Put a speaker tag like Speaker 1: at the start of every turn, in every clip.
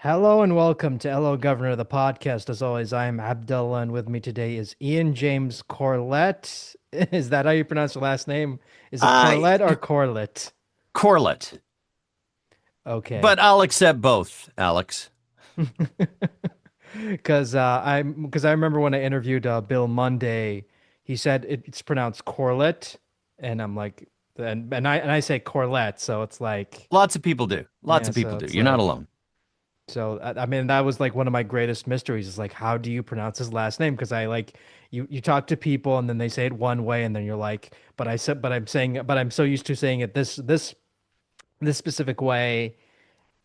Speaker 1: Hello and welcome to Hello Governor, the podcast. As always, I am Abdullah, and with me today is Ian James Corlett. Is that how you pronounce your last name? Is it
Speaker 2: Uh,
Speaker 1: Corlett or Corlett?
Speaker 2: Corlett,
Speaker 1: Okay.
Speaker 2: but I'll accept both, Alex.
Speaker 1: Because I remember when I interviewed Bill Monday, he said it's pronounced Corlett, and I'm like, and I say Corlett, so it's like,
Speaker 2: Lots of people do. Lots
Speaker 1: yeah,
Speaker 2: of
Speaker 1: so
Speaker 2: people do.
Speaker 1: it's
Speaker 2: You're not
Speaker 1: like.
Speaker 2: alone.
Speaker 1: So I mean that was like one of my greatest mysteries is like how do you pronounce his last name? Because I like you talk to people and then they say it one way and then you're like, but I'm so used to saying it this specific way,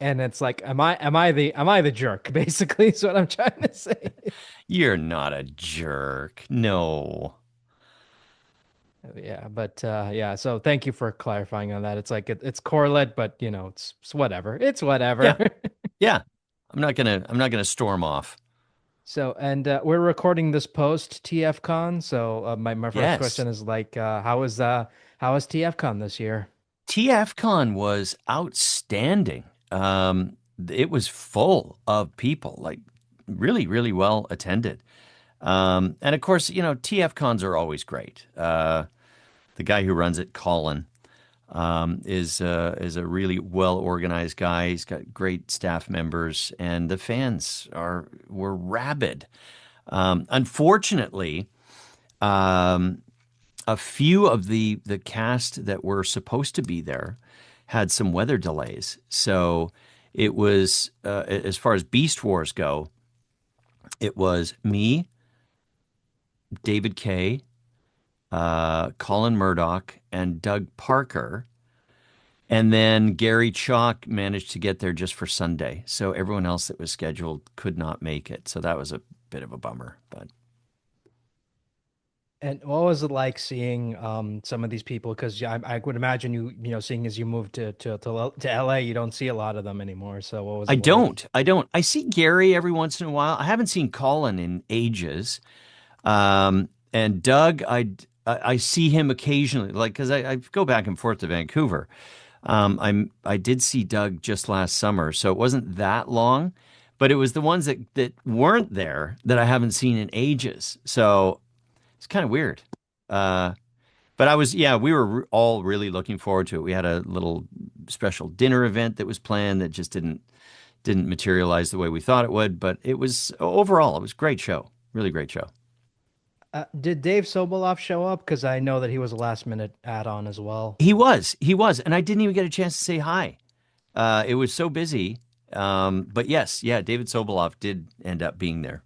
Speaker 1: and it's like am I the jerk basically is what I'm trying to say.
Speaker 2: You're not a jerk. No.
Speaker 1: Yeah, but yeah, so thank you for clarifying on that. It's like it's correlate, but it's whatever. It's
Speaker 2: Yeah.
Speaker 1: whatever.
Speaker 2: Yeah. I'm not gonna storm off.
Speaker 1: So, and we're recording this post TFCon. So, my first
Speaker 2: Yes.
Speaker 1: question is like, how is TFCon this year?
Speaker 2: TFCon was outstanding. It was full of people, like really, really well attended. And of course, TFCons are always great. The guy who runs it, Colin, is a really well organized guy. He's got great staff members, and the fans were rabid. Unfortunately, um, a few of the cast that were supposed to be there had some weather delays, so it was as far as Beast Wars go, it was me, David Kay, Colin Murdoch, and Doug Parker. And then Gary Chalk managed to get there just for Sunday. So everyone else that was scheduled could not make it. So that was a bit of a bummer. But
Speaker 1: And what was it like seeing some of these people? Because I would imagine seeing as you moved to LA, you don't see a lot of them anymore. So what was
Speaker 2: I
Speaker 1: it like?
Speaker 2: don't. I don't. I see Gary every once in a while. I haven't seen Colin in ages. And Doug, I see him occasionally, like because I go back and forth to Vancouver. I did see Doug just last summer, so it wasn't that long, but it was the ones that weren't there that I haven't seen in ages. So it's kind of weird. Uh, but yeah, we were all really looking forward to it. We had a little special dinner event that was planned that just didn't materialize the way we thought it would. But it was overall, it was a great show, really great show.
Speaker 1: Did Dave Sobolov show up? Because I know that he was a last minute add-on as well.
Speaker 2: He was, and I didn't even get a chance to say hi. It was so busy. But yes, yeah, David Sobolov did end up being there.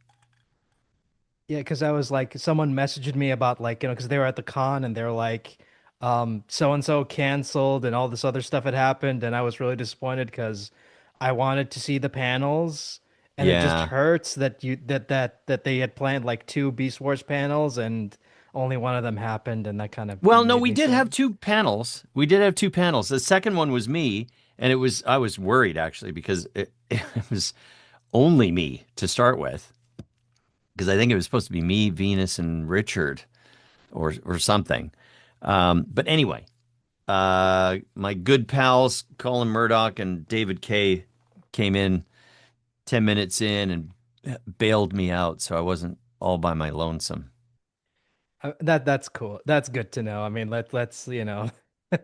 Speaker 1: Yeah, because I was like, someone messaged me about like, because they were at the con and they're like, so and so canceled and all this other stuff had happened, and I was really disappointed because I wanted to see the panels, and it just
Speaker 2: Yeah.
Speaker 1: hurts that they had planned like two Beast Wars panels and only one of them happened, and that kind of
Speaker 2: Well, no,
Speaker 1: made
Speaker 2: we
Speaker 1: me
Speaker 2: did
Speaker 1: sad.
Speaker 2: have two panels. We did have two panels. The second one was me, and I was worried actually because it was only me to start with, because I think it was supposed to be me, Venus, and Richard or something. But anyway, my good pals Colin Murdoch and David Kay came in 10 minutes in and bailed me out, so I wasn't all by my lonesome.
Speaker 1: That's cool. That's good to know. I mean, let's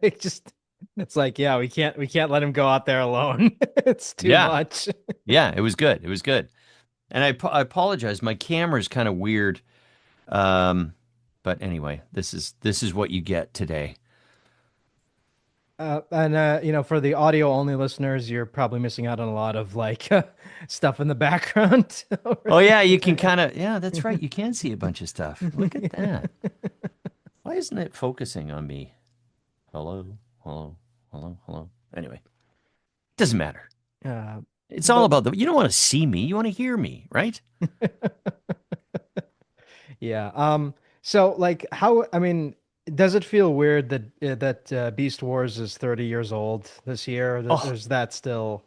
Speaker 1: it just it's like yeah, we can't let him go out there alone. It's too
Speaker 2: Yeah,
Speaker 1: much.
Speaker 2: yeah, it was good. It was good. And I apologize. My camera's kind of weird. Um, but anyway, this is what you get today.
Speaker 1: And for the audio only listeners, you're probably missing out on a lot of like stuff in the background.
Speaker 2: Oh yeah, you can kind of yeah, that's right. You can see a bunch of stuff. Look at that. Why isn't it focusing on me? Hello, hello, hello, hello. Anyway, doesn't matter.
Speaker 1: Uh,
Speaker 2: It's all
Speaker 1: but
Speaker 2: about you don't want to see me, you want to hear me, right?
Speaker 1: yeah. So like, how? I mean, does it feel weird that Beast Wars is 30 years old this year?
Speaker 2: Oh,
Speaker 1: There's that still.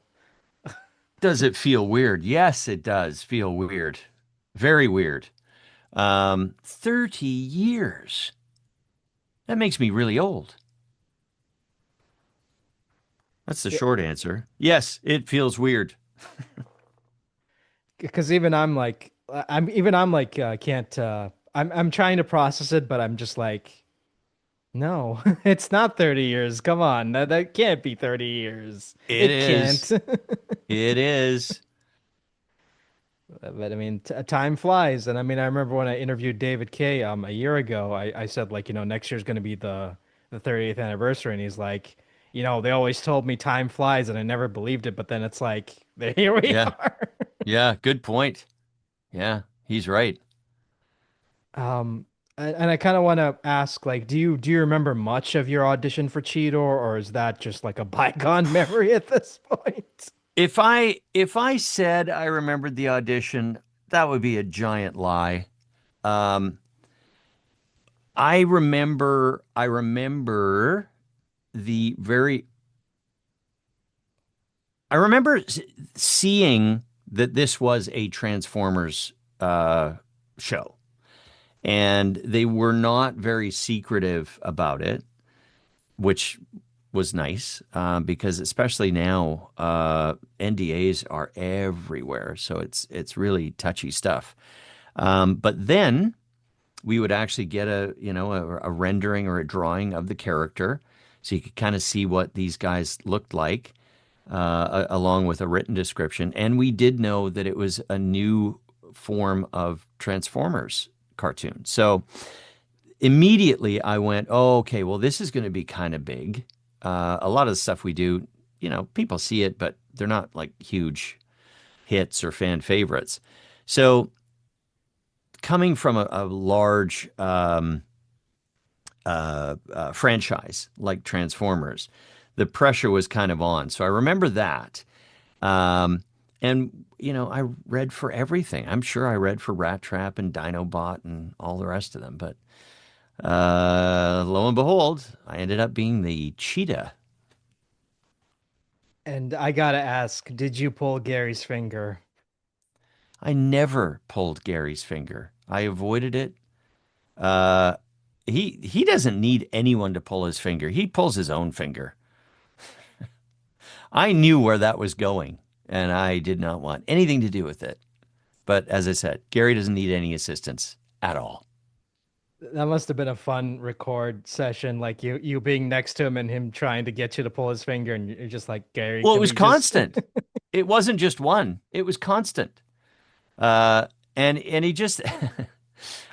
Speaker 2: does it feel weird? Yes, it does feel weird. Very weird. 30 years. That makes me really old. That's the
Speaker 1: Yeah,
Speaker 2: short answer. Yes, it feels weird.
Speaker 1: because I'm like can't I'm trying to process it, but I'm just like no, it's not 30 years. Come on. That can't be 30 years.
Speaker 2: It
Speaker 1: It can't.
Speaker 2: is. It is.
Speaker 1: But I mean, t time flies. And I mean, I remember when I interviewed David Kay a year ago, I said like, next year's going to be the 30th anniversary, and he's like, they always told me time flies, and I never believed it, but then it's like, here we
Speaker 2: Yeah.
Speaker 1: are.
Speaker 2: Yeah. Good point. Yeah. He's right.
Speaker 1: Um, and I kind of want to ask, like, do you remember much of your audition for Cheetor, or is that just like a bygone memory at this point?
Speaker 2: If I said I remembered the audition, that would be a giant lie. Um, I remember the very I remember seeing that this was a Transformers show, and they were not very secretive about it, which was nice because especially now NDAs are everywhere, so it's really touchy stuff. But then we would actually get a rendering or a drawing of the character, so you could kind of see what these guys looked like, along with a written description. And we did know that it was a new form of Transformers cartoon. So immediately I went, oh, okay, well, this is going to be kind of big. A lot of the stuff we do, people see it, but they're not like huge hits or fan favorites. So coming from a large franchise like Transformers, the pressure was kind of on. So I remember that. Um, and, I read for everything. I'm sure I read for Rat Trap and Dinobot and all the rest of them. But lo and behold, I ended up being the cheetah.
Speaker 1: And I gotta ask, did you pull Gary's finger?
Speaker 2: I never pulled Gary's finger. I avoided it. Uh, he doesn't need anyone to pull his finger. He pulls his own finger. I knew where that was going, and I did not want anything to do with it. But as I said, Gary doesn't need any assistance at all.
Speaker 1: That must have been a fun record session, like you being next to him and him trying to get you to pull his finger, and you're just like, Gary,
Speaker 2: Well, it
Speaker 1: can
Speaker 2: was
Speaker 1: we just
Speaker 2: constant. It wasn't just one. It was constant. Uh, and he just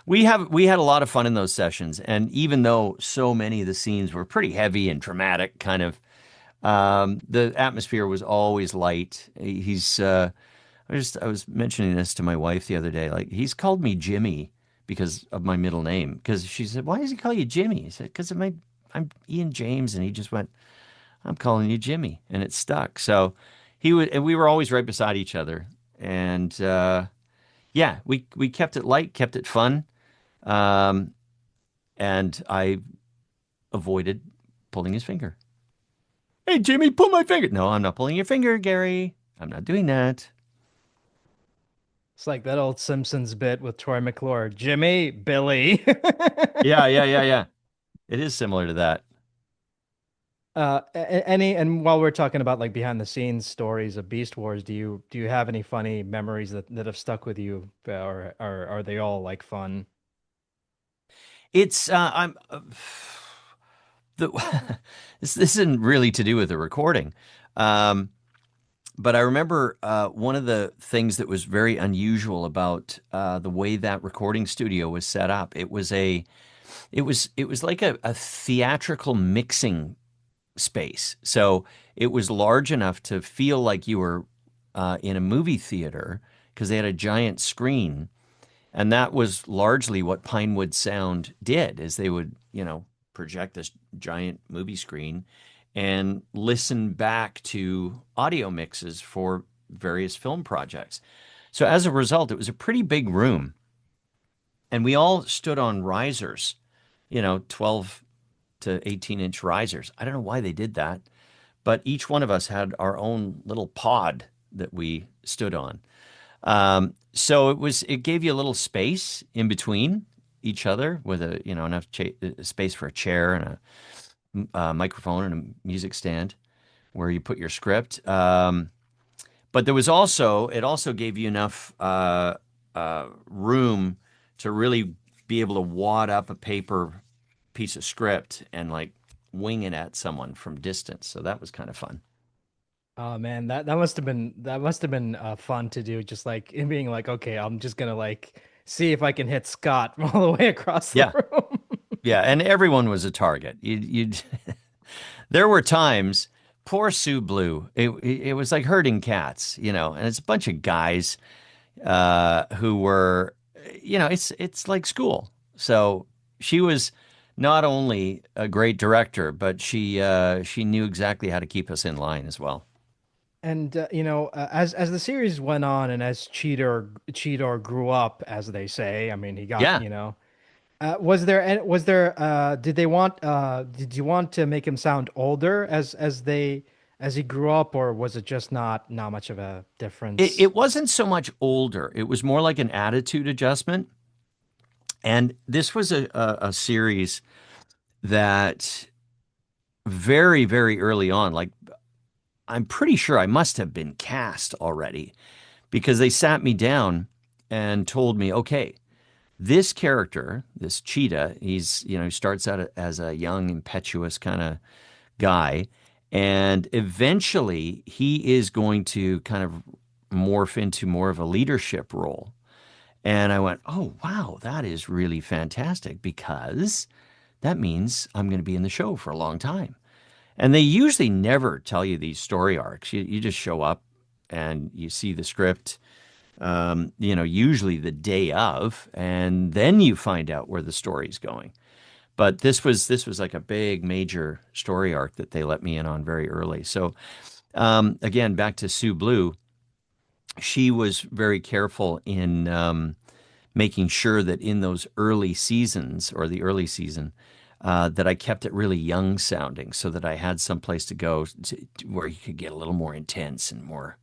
Speaker 2: we had a lot of fun in those sessions. And even though so many of the scenes were pretty heavy and dramatic, kind of, the atmosphere was always light. I was mentioning this to my wife the other day. Like he's called me Jimmy because of my middle name. Because she said, "Why does he call you Jimmy?" He said, "Because I'm Ian James," and he just went, "I'm calling you Jimmy," and it stuck. So and we were always right beside each other, and yeah, we kept it light, kept it fun, um, and I avoided pulling his finger. Hey, Jimmy, pull my finger. No, I'm not pulling your finger, Gary. I'm not doing that.
Speaker 1: It's like that old Simpsons bit with Troy McClure, Jimmy, Billy.
Speaker 2: Yeah, yeah, yeah, yeah. It is similar to that.
Speaker 1: And while we're talking about like behind the scenes stories of Beast Wars, do you have any funny memories that have stuck with you, or are they all like fun?
Speaker 2: It's I'm the this isn't really to do with the recording. Um, but I remember one of the things that was very unusual about the way that recording studio was set up. It was like a theatrical mixing space. So it was large enough to feel like you were in a movie theater because they had a giant screen. And that was largely what Pinewood Sound did, is they would, project this giant movie screen and listen back to audio mixes for various film projects. So as a result, it was a pretty big room. And we all stood on risers, 12 to 18-inch risers. I don't know why they did that, but each one of us had our own little pod that we stood on. So it gave you a little space in between each other with enough space for a chair and a microphone and a music stand where you put your script. But there was also it also gave you enough room to really be able to wad up a paper piece of script and like wing it at someone from distance. So that was kind of fun.
Speaker 1: Oh man, that must have been fun to do. Just like it being like, okay, I'm just gonna like see if I can hit Scott all the way across the
Speaker 2: Yeah.
Speaker 1: room.
Speaker 2: Yeah, and everyone was a target. You there were times, poor Sue Blue. It was like herding cats, and it's a bunch of guys who were, it's like school. So she was not only a great director, but she knew exactly how to keep us in line as well.
Speaker 1: And as the series went on, and as Cheetor grew up, as they say, I mean, he got,
Speaker 2: Yeah,
Speaker 1: did you want to make him sound older as he grew up, or was it just not much of a difference?
Speaker 2: it wasn't so much older. It was more like an attitude adjustment. And this was a series that very, very early on, like I'm pretty sure I must have been cast already because they sat me down and told me, okay, this character, this cheetah, he starts out as a young, impetuous kind of guy. And eventually he is going to kind of morph into more of a leadership role. And I went, oh, wow, that is really fantastic because that means I'm going to be in the show for a long time. And they usually never tell you these story arcs. You just show up and you see the script, usually the day of, and then you find out where the story's going. But this was like a big major story arc that they let me in on very early. So again, back to Sue Blue, she was very careful in making sure that in those early seasons or the early season, that I kept it really young sounding so that I had some place to go where you could get a little more intense and more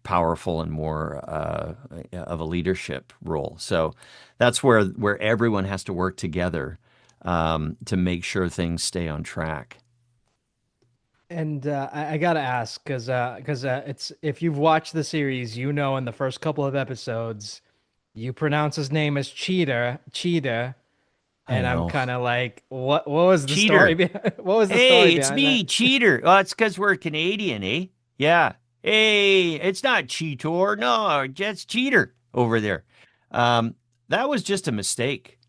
Speaker 2: powerful and more of a leadership role. So that's where everyone has to work together to make sure things stay on track.
Speaker 1: And I gotta ask, it's if you've watched the series, in the first couple of episodes, you pronounce his name as Cheetah,
Speaker 2: I
Speaker 1: and I'm
Speaker 2: know.
Speaker 1: kind of like, what was the story
Speaker 2: Cheater.
Speaker 1: behind what was the story
Speaker 2: Hey, it's
Speaker 1: behind that?
Speaker 2: me, Cheater. Oh, it's because we're Canadian, eh? Yeah. Hey, it's not Cheetor. No, it's Cheater over there. Um, that was just a mistake.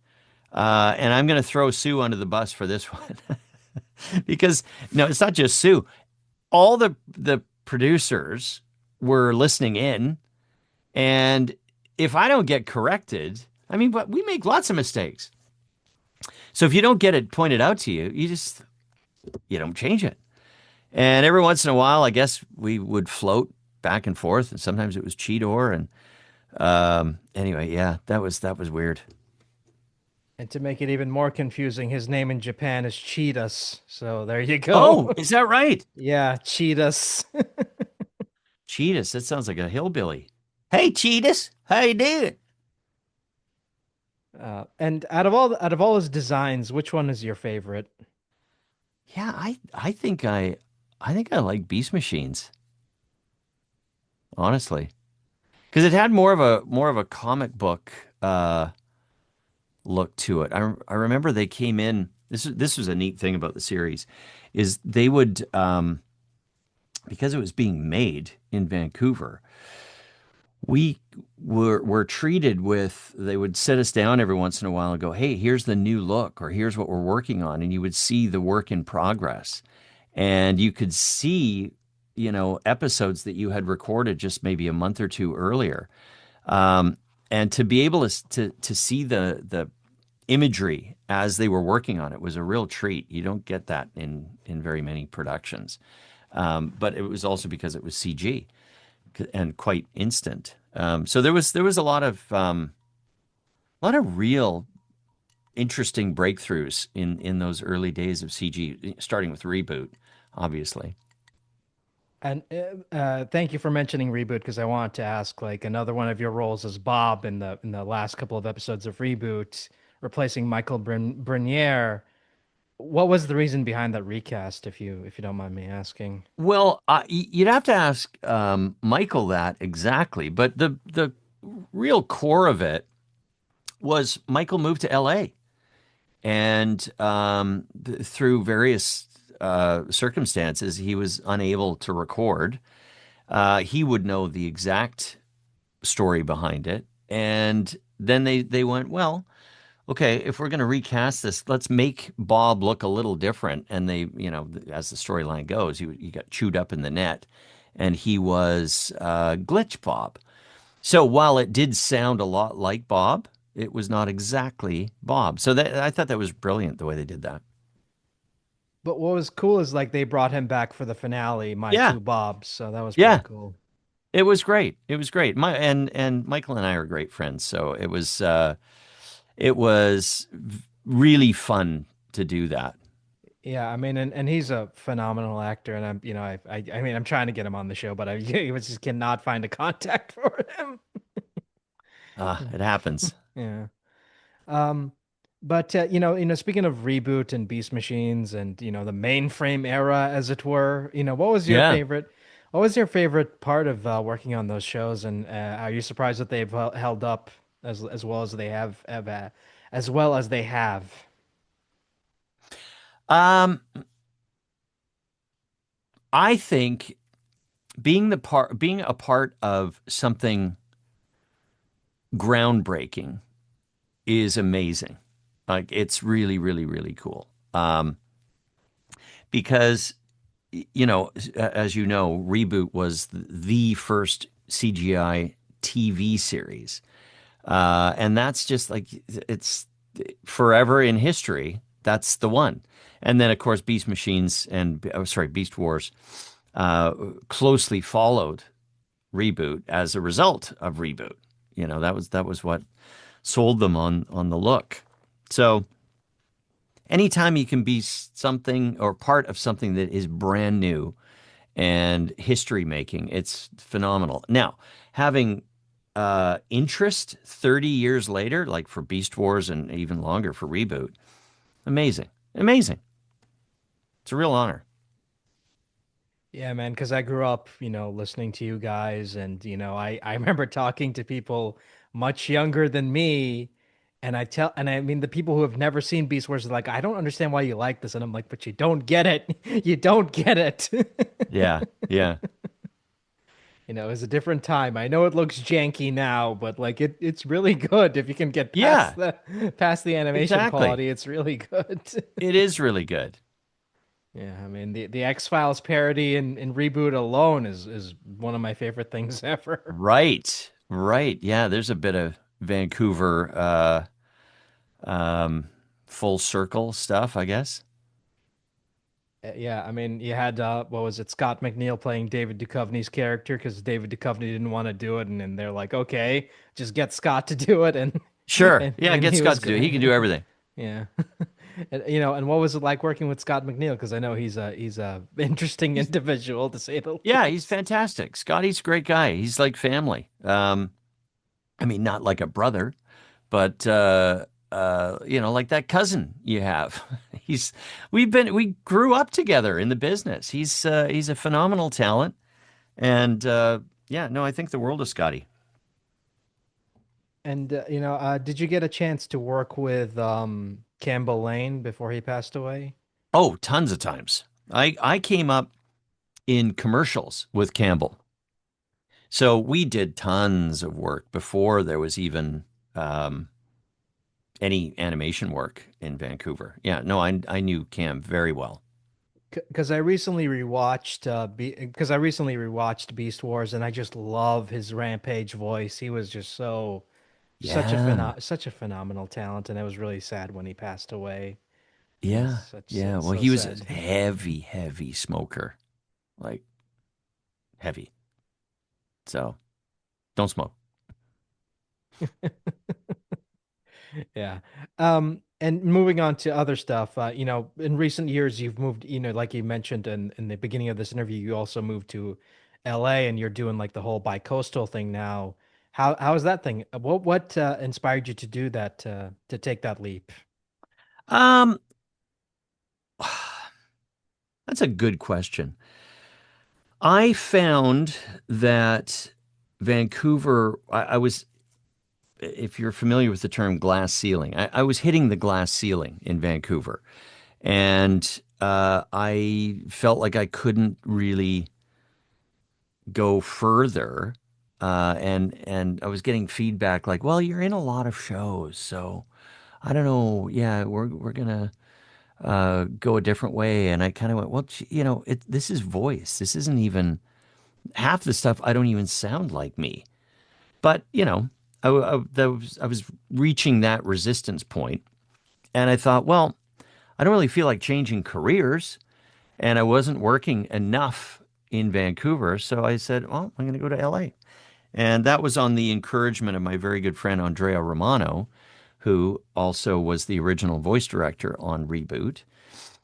Speaker 2: And I'm going to throw Sue under the bus for this one because no, it's not just Sue. All the producers were listening in, and if I don't get corrected, I mean, but we make lots of mistakes. So if you don't get it pointed out to you, you don't change it. And every once in a while, I guess we would float back and forth, and sometimes it was Cheetor. And anyway, yeah, that was weird.
Speaker 1: And to make it even more confusing, his name in Japan is Cheetahs. So there you
Speaker 2: Oh,
Speaker 1: go.
Speaker 2: is that right?
Speaker 1: Yeah, Cheetahs.
Speaker 2: Cheetahs. That sounds like a hillbilly. Hey, Cheetahs, how you doing?
Speaker 1: And out of all his designs, which one is your favorite?
Speaker 2: Yeah, I think I like Beast Machines, honestly, because it had more of a comic book uh, look to it. I remember they came in. This was a neat thing about the series, is they would because it was being made in Vancouver. We were treated with, they would sit us down every once in a while and go, hey, here's the new look, or here's what we're working on. And you would see the work in progress. And you could see, episodes that you had recorded just maybe a month or two earlier. Um, and to be able to see the imagery as they were working on it was a real treat. You don't get that in very many productions. But it was also because it was CG and quite instant. So there was a lot of real interesting breakthroughs in those early days of CG, starting with Reboot, obviously.
Speaker 1: And thank you for mentioning Reboot because I wanted to ask, like, another one of your roles as Bob in the last couple of episodes of Reboot, replacing Michael Brunier. what was the reason behind that recast, if you don't mind me asking?
Speaker 2: Well, you'd have to ask Michael that exactly, but the real core of it was Michael moved to L.A. and through various circumstances, he was unable to record. He would know the exact story behind it, and then they went, well, okay, if we're going to recast this, let's make Bob look a little different. And they, as the storyline goes, he got chewed up in the net, and he was Glitch Bob. So while it did sound a lot like Bob, it was not exactly Bob. So I thought that was brilliant the way they did that.
Speaker 1: But what was cool is like they brought him back for the finale, My
Speaker 2: Yeah,
Speaker 1: Two Bobs, so that was pretty
Speaker 2: yeah,
Speaker 1: cool.
Speaker 2: it was great. It was great. And Michael and I are great friends, so it was really fun to do that.
Speaker 1: Yeah, I mean, and he's a phenomenal actor, and I mean, I'm trying to get him on the show, but I he just cannot find a contact for him.
Speaker 2: It happens.
Speaker 1: Yeah. Um, but speaking of reboot and Beast Machines and the mainframe era, as it were, what was your
Speaker 2: Yeah.
Speaker 1: favorite? What was your favorite part of working on those shows? And are you surprised that they've held up as well as they have as well as they have?
Speaker 2: Um, I think being a part of something groundbreaking is amazing. Like it's really, really, really cool. Because as you know, Reboot was the first CGI TV series, and that's just like it's forever in history. That's the one. And then, of course, Beast Machines and sorry, Beast Wars uh, closely followed Reboot as a result of Reboot. That was what sold them on the look. So anytime you can be something or part of something that is brand new and history making, it's phenomenal. Now, having interest 30 years later, like for Beast Wars and even longer for Reboot, amazing. Amazing. It's a real honor.
Speaker 1: Yeah, man, because I grew up, listening to you guys, and I remember talking to people much younger than me, and I mean the people who have never seen Beast Wars are like, I don't understand why you like this, and I'm like, but you don't get it, you don't get it.
Speaker 2: Yeah. Yeah.
Speaker 1: It's a different time. I know it looks janky now, but like it's really good if you can get
Speaker 2: Yeah.
Speaker 1: past the animation
Speaker 2: Exactly.
Speaker 1: quality. It's really good.
Speaker 2: It is really good.
Speaker 1: Yeah, I mean the X-Files parody in Reboot alone is one of my favorite things ever.
Speaker 2: Right. Right. Yeah. There's a bit of Vancouver um, full circle stuff, I guess.
Speaker 1: Yeah, I mean you had what was it, Scott McNeil playing David Duchovny's character because David Duchovny didn't want to do it, and then they're like, okay, just get Scott to do it, and
Speaker 2: Sure.
Speaker 1: and,
Speaker 2: Yeah.
Speaker 1: and
Speaker 2: Get
Speaker 1: he
Speaker 2: Scott
Speaker 1: was
Speaker 2: to do it. He can do
Speaker 1: good.
Speaker 2: everything.
Speaker 1: Yeah. And what was it like working with Scott McNeil? Because I know he's a interesting
Speaker 2: He's
Speaker 1: individual to say the
Speaker 2: Yeah, he's
Speaker 1: least.
Speaker 2: fantastic. Scotty's a great guy. He's like family. I mean, not like a brother, but like that cousin you have. He's we grew up together in the business. He's a phenomenal talent, and yeah, no, I think the world of Scotty.
Speaker 1: And did you get a chance to work with Campbell Lane before he passed away?
Speaker 2: Oh, tons of times. I came up in commercials with Campbell, so we did tons of work before there was even um, any animation work in Vancouver. Yeah, no, I knew Cam very well.
Speaker 1: Because I recently rewatched Beast Wars, and I just love his Rampage voice. He was just
Speaker 2: Yeah,
Speaker 1: such a phenomenal talent, and I was really sad when he passed away. It was
Speaker 2: yeah, yeah. Well,
Speaker 1: so
Speaker 2: he was a
Speaker 1: sad to hear.
Speaker 2: heavy, heavy smoker, like heavy. So don't smoke.
Speaker 1: Yeah. And moving on to other stuff, in recent years, you've moved, like you mentioned in the beginning of this interview, you also moved to LA and you're doing like the whole bicoastal thing now. How is that thing? What inspired you to do that, to take that leap?
Speaker 2: Um, That's a good question. I found that Vancouver, I was, if you're familiar with the term glass ceiling, I was hitting the glass ceiling in Vancouver. And I felt like I couldn't really go further. And I was getting feedback like, well, you're in a lot of shows, so I don't know. Yeah, we're gonna go a different way. And I kind of went, well, this is voice. This isn't even half the stuff. I don't even sound like me. But I was reaching that resistance point, and I thought, well, I don't really feel like changing careers, and I wasn't working enough in Vancouver, so I said, well, I'm going to go to LA. And that was on the encouragement of my very good friend Andrea Romano, who also was the original voice director on Reboot.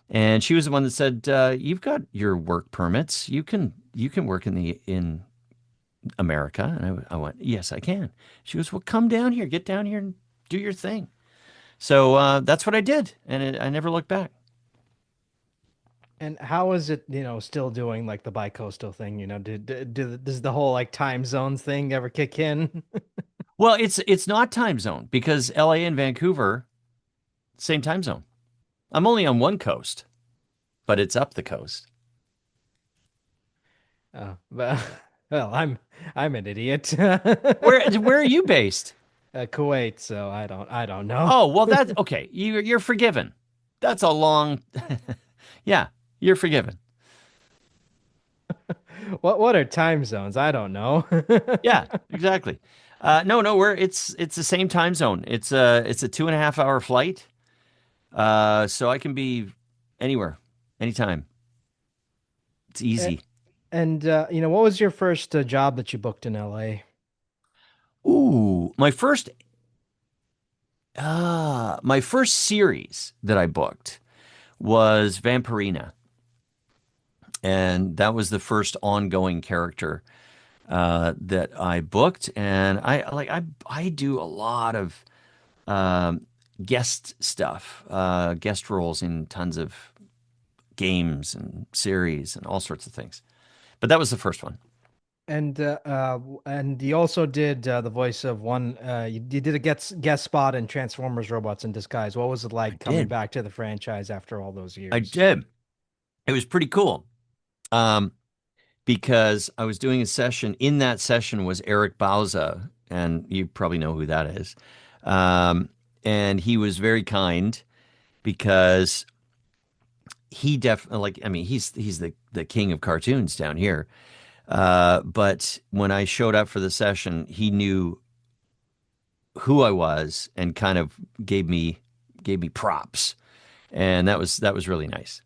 Speaker 2: And she was the one that said, "You've got your work permits. You can work in America." And I went, "Yes, I can." She goes, "Well, come down here, get down here, and do your thing." So that's what I did, and I never looked back.
Speaker 1: And how is it, still doing like the bicoastal thing? Does the whole like time zones thing ever kick in?
Speaker 2: Well, it's not time zone because LA and Vancouver, same time zone. I'm only on one coast, but it's up the coast.
Speaker 1: Oh, well, well, I'm an idiot.
Speaker 2: Where are you based?
Speaker 1: Kuwait, so I don't know.
Speaker 2: Oh, well, that's okay. You're forgiven. That's a long, yeah, you're forgiven.
Speaker 1: What are time zones? I don't know.
Speaker 2: Yeah, exactly. No, it's the same time zone. It's a 2.5 hour flight. So I can be anywhere, anytime. It's
Speaker 1: A-
Speaker 2: easy.
Speaker 1: And what was your first job that you booked in LA?
Speaker 2: Ooh, my first series that I booked was Vampirina, and that was the first ongoing character that I booked. And I do a lot of um, guest stuff, guest roles in tons of games and series and all sorts of things. But that was the first one.
Speaker 1: And you also did the voice of one. You did a guest spot in Transformers: Robots in Disguise. What was it
Speaker 2: I
Speaker 1: like coming
Speaker 2: did.
Speaker 1: back to the franchise after all those
Speaker 2: I
Speaker 1: years?
Speaker 2: did. It was pretty cool. Um, because I was doing a session. In that session was Eric Bauza, and you probably know who that is. Um, and he was very kind because he definitely I mean he's the king of cartoons down here. But when I showed up for the session, he knew who I was and kind of gave me props, and that was really nice.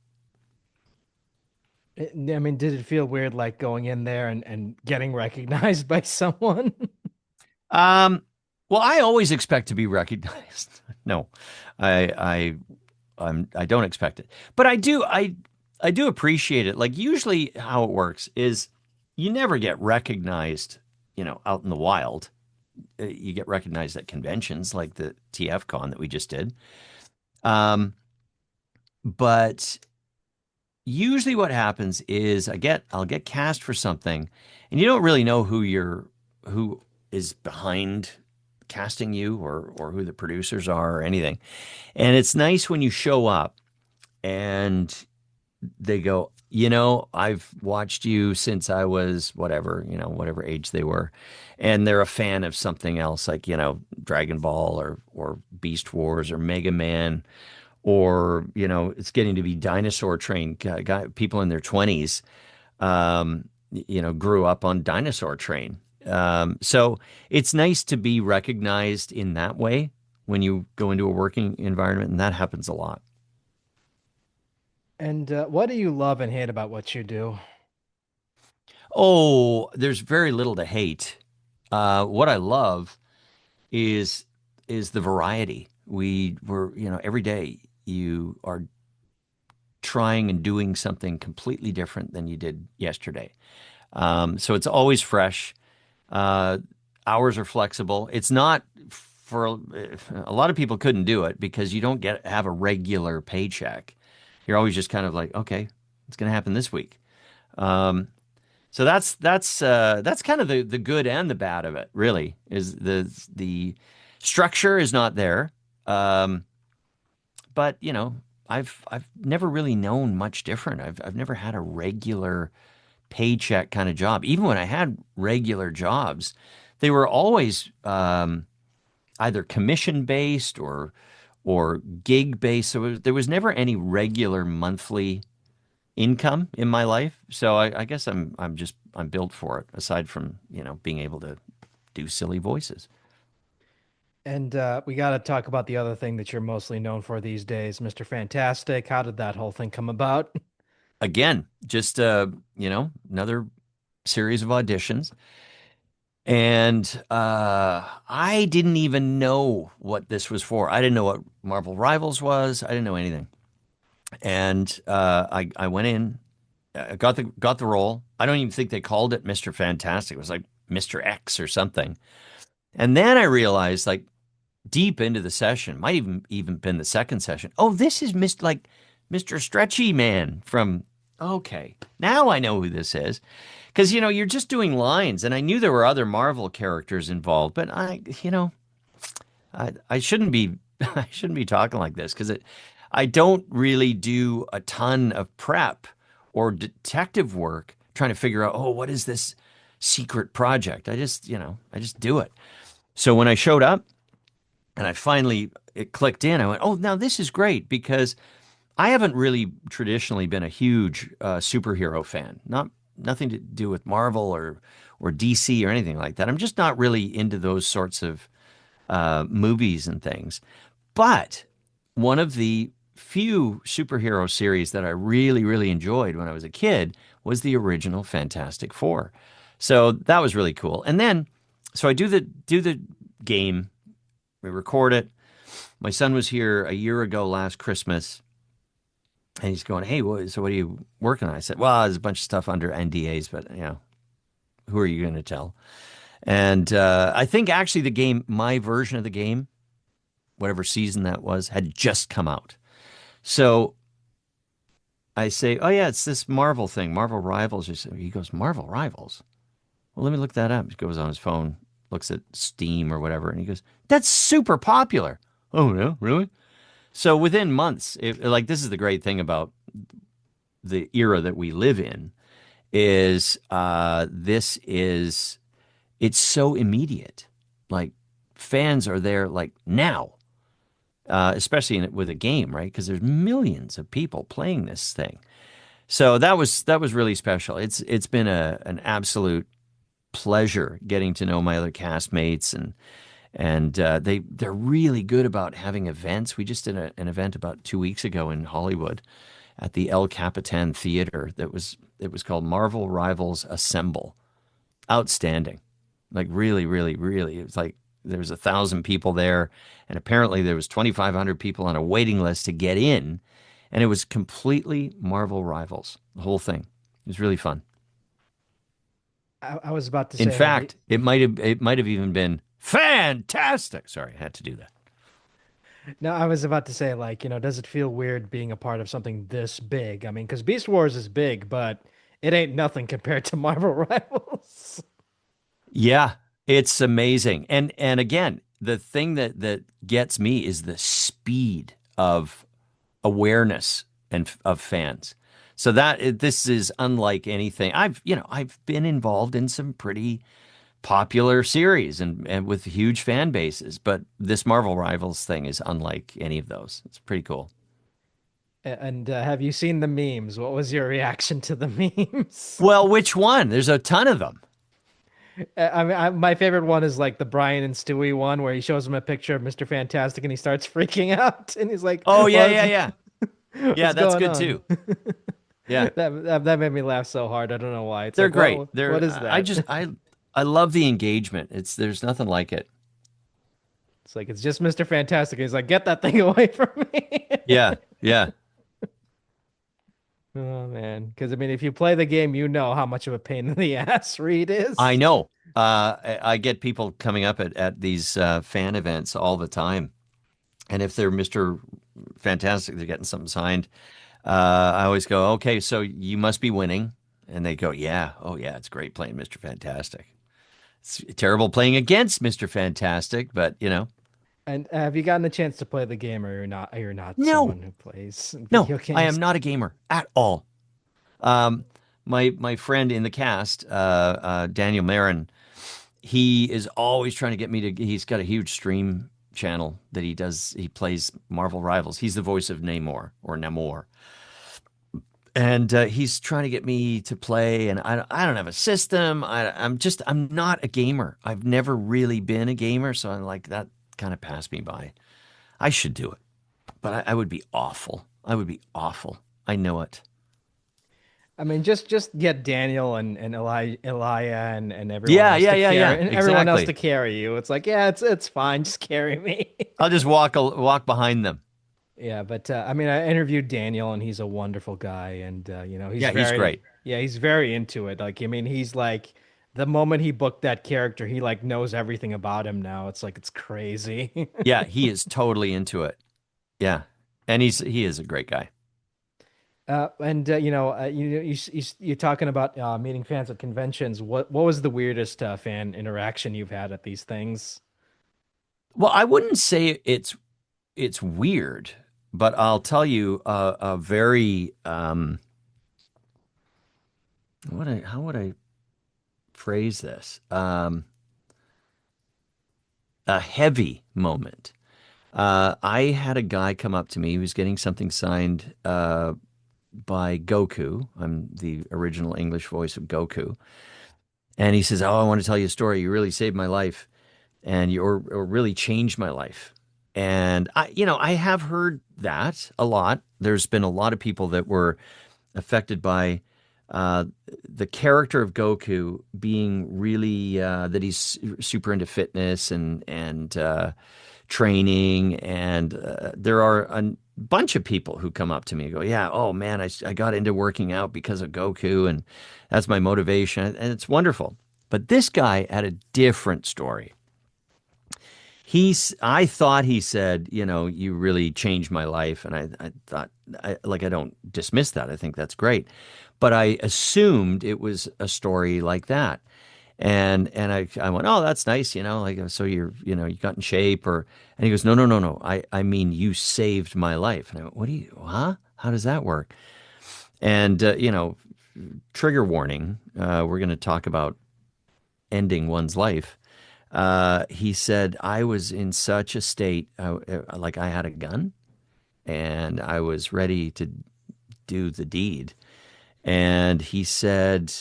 Speaker 1: I mean, did it feel weird like going in there and getting recognized by someone?
Speaker 2: Um, well, I always expect to be recognized. No, I I don't expect it, but I do appreciate it. Like usually, how it works is you never get recognized, out in the wild. You get recognized at conventions like the TFCon that we just did. Um, but usually, what happens is I'll get cast for something, and you don't really know who is behind casting you or who the producers are or anything. And it's nice when you show up and they go, I've watched you since I was whatever, whatever age they were. And they're a fan of something else like, Dragon Ball or Beast Wars or Mega Man or, it's getting to be Dinosaur Train. People in their 20s, grew up on Dinosaur Train. So it's nice to be recognized in that way when you go into a working environment, and that happens a lot.
Speaker 1: And what do you love and hate about what you do?
Speaker 2: Oh, there's very little to hate. What I love is is the variety. Every day you are trying and doing something completely different than you did yesterday. So it's always fresh. Uh, Hours are flexible. It's not for a lot of people couldn't do it because you don't have a regular paycheck. You're always just kind of like, okay, what's going to happen this week? Um, so that's kind of the good and the bad of it, really, is the structure is not there. Um, but I've never really known much different. I've never had a regular paycheck kind of job. Even when I had regular jobs, they were always either commission based or gig based. So there was never any regular monthly income in my life. So I guess I'm built for it. Aside from being able to do silly voices.
Speaker 1: And we got to talk about the other thing that you're mostly known for these days, Mr. Fantastic. How did that whole thing come about?
Speaker 2: Again, just another series of auditions. And I didn't even know what this was for. I didn't know what Marvel Rivals was. I didn't know anything. And I went in, got the role. I don't even think they called it Mr. Fantastic. It was like Mr. X or something. And then I realized, like deep into the session, might even been the second session. Oh, this is Mr. Stretchy Man from. Okay, now I know who this is. Because, you're just doing lines, and I knew there were other Marvel characters involved, but I shouldn't be I shouldn't be talking like this because I don't really do a ton of prep or detective work trying to figure out, oh, what is this secret project? I just do it. So when I showed up and I finally it clicked in, I went, oh, now this is great because I haven't really traditionally been a huge superhero fan. Nothing to do with Marvel or DC or anything like that. I'm just not really into those sorts of movies and things. But one of the few superhero series that I really, really enjoyed when I was a kid was the original Fantastic Four. So that was really cool. And then, so I do the game. We record it. My son was here a year ago last Christmas, and he's going, "Hey, so what are you working on?" I said, "Well, there's a bunch of stuff under NDAs, but who are you going to tell?" And I think actually my version of the game, whatever season that was, had just come out. So I say, "Oh yeah, it's this Marvel thing, Marvel Rivals." He goes, "Marvel Rivals? Well, let me look that up." He goes on his phone, looks at Steam or whatever, and he goes, "That's super popular." Oh yeah, really? So within months, like this is the great thing about the era that we live in is this is it's so immediate. Like fans are there like now, especially with a game, right? Because there's millions of people playing this thing. So that was really special. It's been an absolute pleasure getting to know my other castmates and they're really good about having events. We just did an event about 2 weeks ago in Hollywood at the El Capitan Theater. It was called Marvel Rivals Assemble. Outstanding, like really, really, really. It was like there was 1,000 people there, and apparently there was 2,500 people on a waiting list to get in, and it was completely Marvel Rivals. The whole thing. It was really fun.
Speaker 1: I was about to
Speaker 2: In
Speaker 1: say, have you?
Speaker 2: fact, it might have even been fantastic. Sorry, I had to do that.
Speaker 1: No, I was about to say, like, does it feel weird being a part of something this big? I mean, because Beast Wars is big, but it ain't nothing compared to Marvel Rivals.
Speaker 2: Yeah, it's amazing. And again, the thing that gets me is the speed of awareness of fans. So this is unlike anything. I've been involved in some pretty popular series and with huge fan bases, but this Marvel Rivals thing is unlike any of those. It's pretty cool.
Speaker 1: And have you seen the memes? What was your reaction to the memes?
Speaker 2: Well, which one? There's a ton of them.
Speaker 1: I mean, my favorite one is like the Brian and Stewie one where he shows him a picture of Mr. Fantastic and he starts freaking out and he's like,
Speaker 2: Oh yeah,
Speaker 1: "What's
Speaker 2: yeah, yeah. Yeah,
Speaker 1: what's
Speaker 2: that's
Speaker 1: going
Speaker 2: good
Speaker 1: on?"
Speaker 2: too. Yeah.
Speaker 1: That made me laugh so hard. I don't know why. It's
Speaker 2: They're
Speaker 1: like,
Speaker 2: great.
Speaker 1: what is
Speaker 2: I
Speaker 1: that?
Speaker 2: just I love the engagement. There's nothing like it.
Speaker 1: It's like it's just Mr. Fantastic. He's like, "Get that thing away from me."
Speaker 2: Yeah. Yeah.
Speaker 1: Oh man, because I mean, if you play the game, you know how much of a pain in the ass Reed
Speaker 2: I
Speaker 1: is.
Speaker 2: know. I get people coming up at these fan events all the time. And if they're Mr. Fantastic, they're getting something signed. I always go, okay, so you must be winning. And they go, yeah, oh yeah, it's great playing Mr. Fantastic. It's terrible playing against Mr. Fantastic, but
Speaker 1: And have you gotten a chance to play the game, or you're not
Speaker 2: no,
Speaker 1: someone who plays
Speaker 2: no,
Speaker 1: video
Speaker 2: I am
Speaker 1: games?
Speaker 2: not a gamer at all. Um, my friend in the cast, Daniel Marin, he is always trying to get me to. He's got a huge stream channel that he does. He plays Marvel Rivals. He's the voice of Namor or Namor, and he's trying to get me to play. And I don't have a system. I'm not a gamer. I've never really been a gamer, so I'm like that kind of passed me by. I should do it, but I would be awful. I would be awful. I know it.
Speaker 1: I mean, just get Daniel and Elia and everyone
Speaker 2: Yeah,
Speaker 1: else
Speaker 2: yeah,
Speaker 1: to
Speaker 2: yeah,
Speaker 1: carry
Speaker 2: yeah.
Speaker 1: and everyone else to
Speaker 2: Exactly.
Speaker 1: carry you. It's like, yeah, it's fine, just carry me.
Speaker 2: I'll just walk behind them.
Speaker 1: Yeah, but I mean, I interviewed Daniel, and he's a wonderful guy, and he's
Speaker 2: Yeah, he's
Speaker 1: very,
Speaker 2: great.
Speaker 1: yeah, he's very into it. Like, I mean, he's like, the moment he booked that character, he like knows everything about him now. It's like it's crazy.
Speaker 2: Yeah, he is totally into it. Yeah, and he is a great guy.
Speaker 1: And you're talking about meeting fans at conventions. What was the weirdest fan interaction you've had at these things?
Speaker 2: Well, I wouldn't say it's weird, but I'll tell you a very how would I phrase this? A heavy moment. I had a guy come up to me. He was getting something signed by Goku. I'm the original English voice of Goku. And he says, "Oh, I want to tell you a story. You really saved my life, and or really changed my life." And I have heard that a lot. There's been a lot of people that were affected by uh, the character of Goku being really that he's super into fitness and training, and there are a bunch of people who come up to me and go, "Yeah, oh man, I got into working out because of Goku, and that's my motivation," and it's wonderful. But this guy had a different story. I thought he said, you really changed my life. And I thought, I don't dismiss that. I think that's great. But I assumed it was a story like that. And I went, oh, that's nice, like, so you got in shape and he goes, no, no, no, no. I mean, you saved my life. And I went, huh? How does that work? And, trigger warning, we're going to talk about ending one's life. He said, I was in such a state, like I had a gun and I was ready to do the deed. And he said,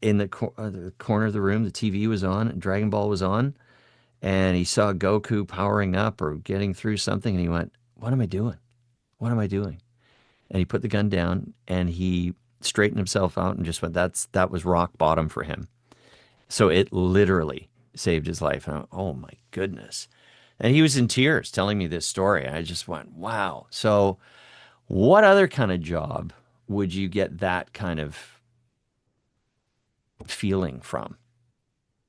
Speaker 2: in the corner of the room, the TV was on and Dragon Ball was on. And he saw Goku powering up or getting through something. And he went, what am I doing? What am I doing? And he put the gun down and he straightened himself out and just went, that was rock bottom for him. So it literally saved his life. And oh my goodness. And he was in tears telling me this story. I just went, wow. So, what other kind of job would you get that kind of feeling from?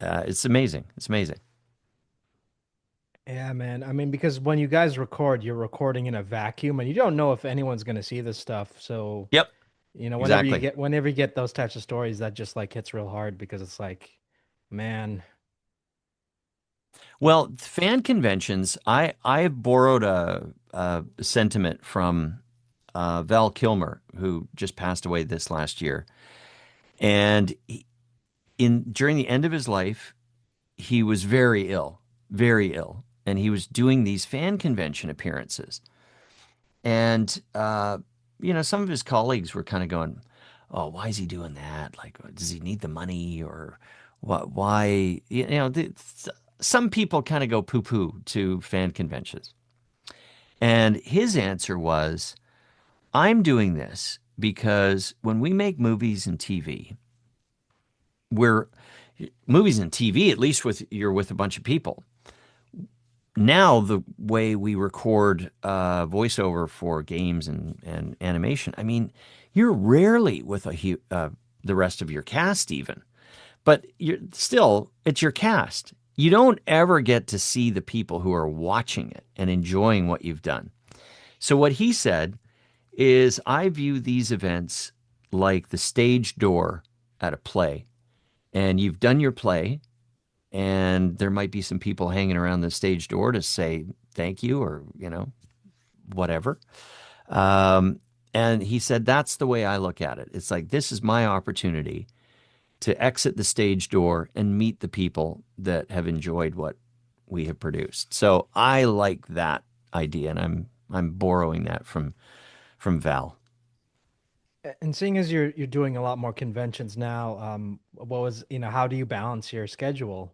Speaker 2: It's amazing. It's amazing.
Speaker 1: Yeah, man. I mean, because when you guys record, you're recording in a vacuum, and you don't know if anyone's gonna see this stuff. So,
Speaker 2: Yep,
Speaker 1: whenever
Speaker 2: exactly.
Speaker 1: whenever you get those types of stories, that just like hits real hard because it's like, man,
Speaker 2: Well, fan conventions, I borrowed a sentiment from Val Kilmer, who just passed away this last year. And in during the end of his life, he was very ill, and he was doing these fan convention appearances. And some of his colleagues were kind of going, "Oh, why is he doing that? Like, does he need the money, or what? Why?" Some people kind of go poo-poo to fan conventions, and his answer was, "I'm doing this because when we make movies and TV, we're movies and TV, at least with you're with a bunch of people." Now the way we record voiceover for games and animation, I mean, you're rarely with the rest of your cast even, but it's your cast. You don't ever get to see the people who are watching it and enjoying what you've done. So what he said is I view these events like the stage door at a play. And you've done your play, and there might be some people hanging around the stage door to say thank you or, whatever. Um, and he said, that's the way I look at it. It's like, this is my opportunity to exit the stage door and meet the people that have enjoyed what we have produced. So I like that idea, and I'm borrowing that from Val.
Speaker 1: And seeing as you're doing a lot more conventions now, what was, how do you balance your schedule?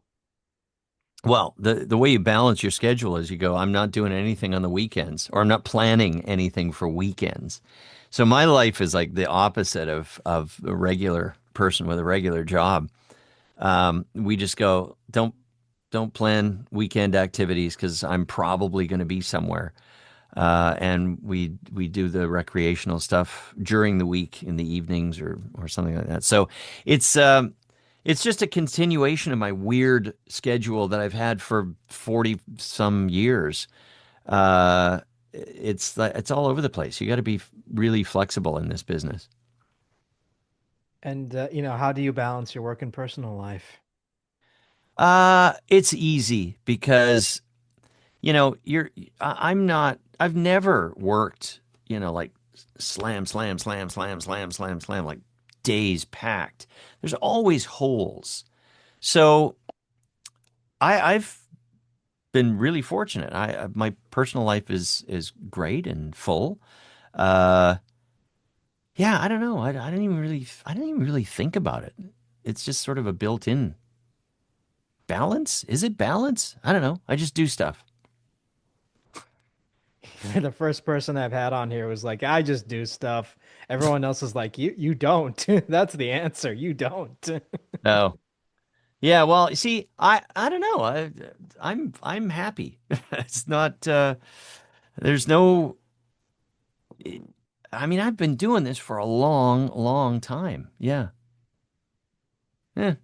Speaker 2: Well, the way you balance your schedule is you go, I'm not doing anything on the weekends, or I'm not planning anything for weekends. So my life is like the opposite of a regular person with a regular job. We just go, don't plan weekend activities because I'm probably going to be somewhere. And we do the recreational stuff during the week in the evenings or something like that. So it's just a continuation of my weird schedule that I've had for 40 some years. Uh, it's all over the place. You got to be really flexible in this business.
Speaker 1: And how do you balance your work and personal life?
Speaker 2: It's easy because I'm not, I've never worked, like slam, slam, slam, slam, slam, slam, slam, like days packed. There's always holes. So I've been really fortunate. My personal life is great and full. Uh, yeah, I don't know. I didn't even really think about it. It's just sort of a built-in balance. Is it balance? I don't know. I just do stuff.
Speaker 1: The first person I've had on here was like, I just do stuff. Everyone else is like, you don't. That's the answer. You don't.
Speaker 2: Oh. Yeah, well, you see, I don't know. I'm happy. It's not there's no I mean, I've been doing this for a long, long time. Yeah. Yeah.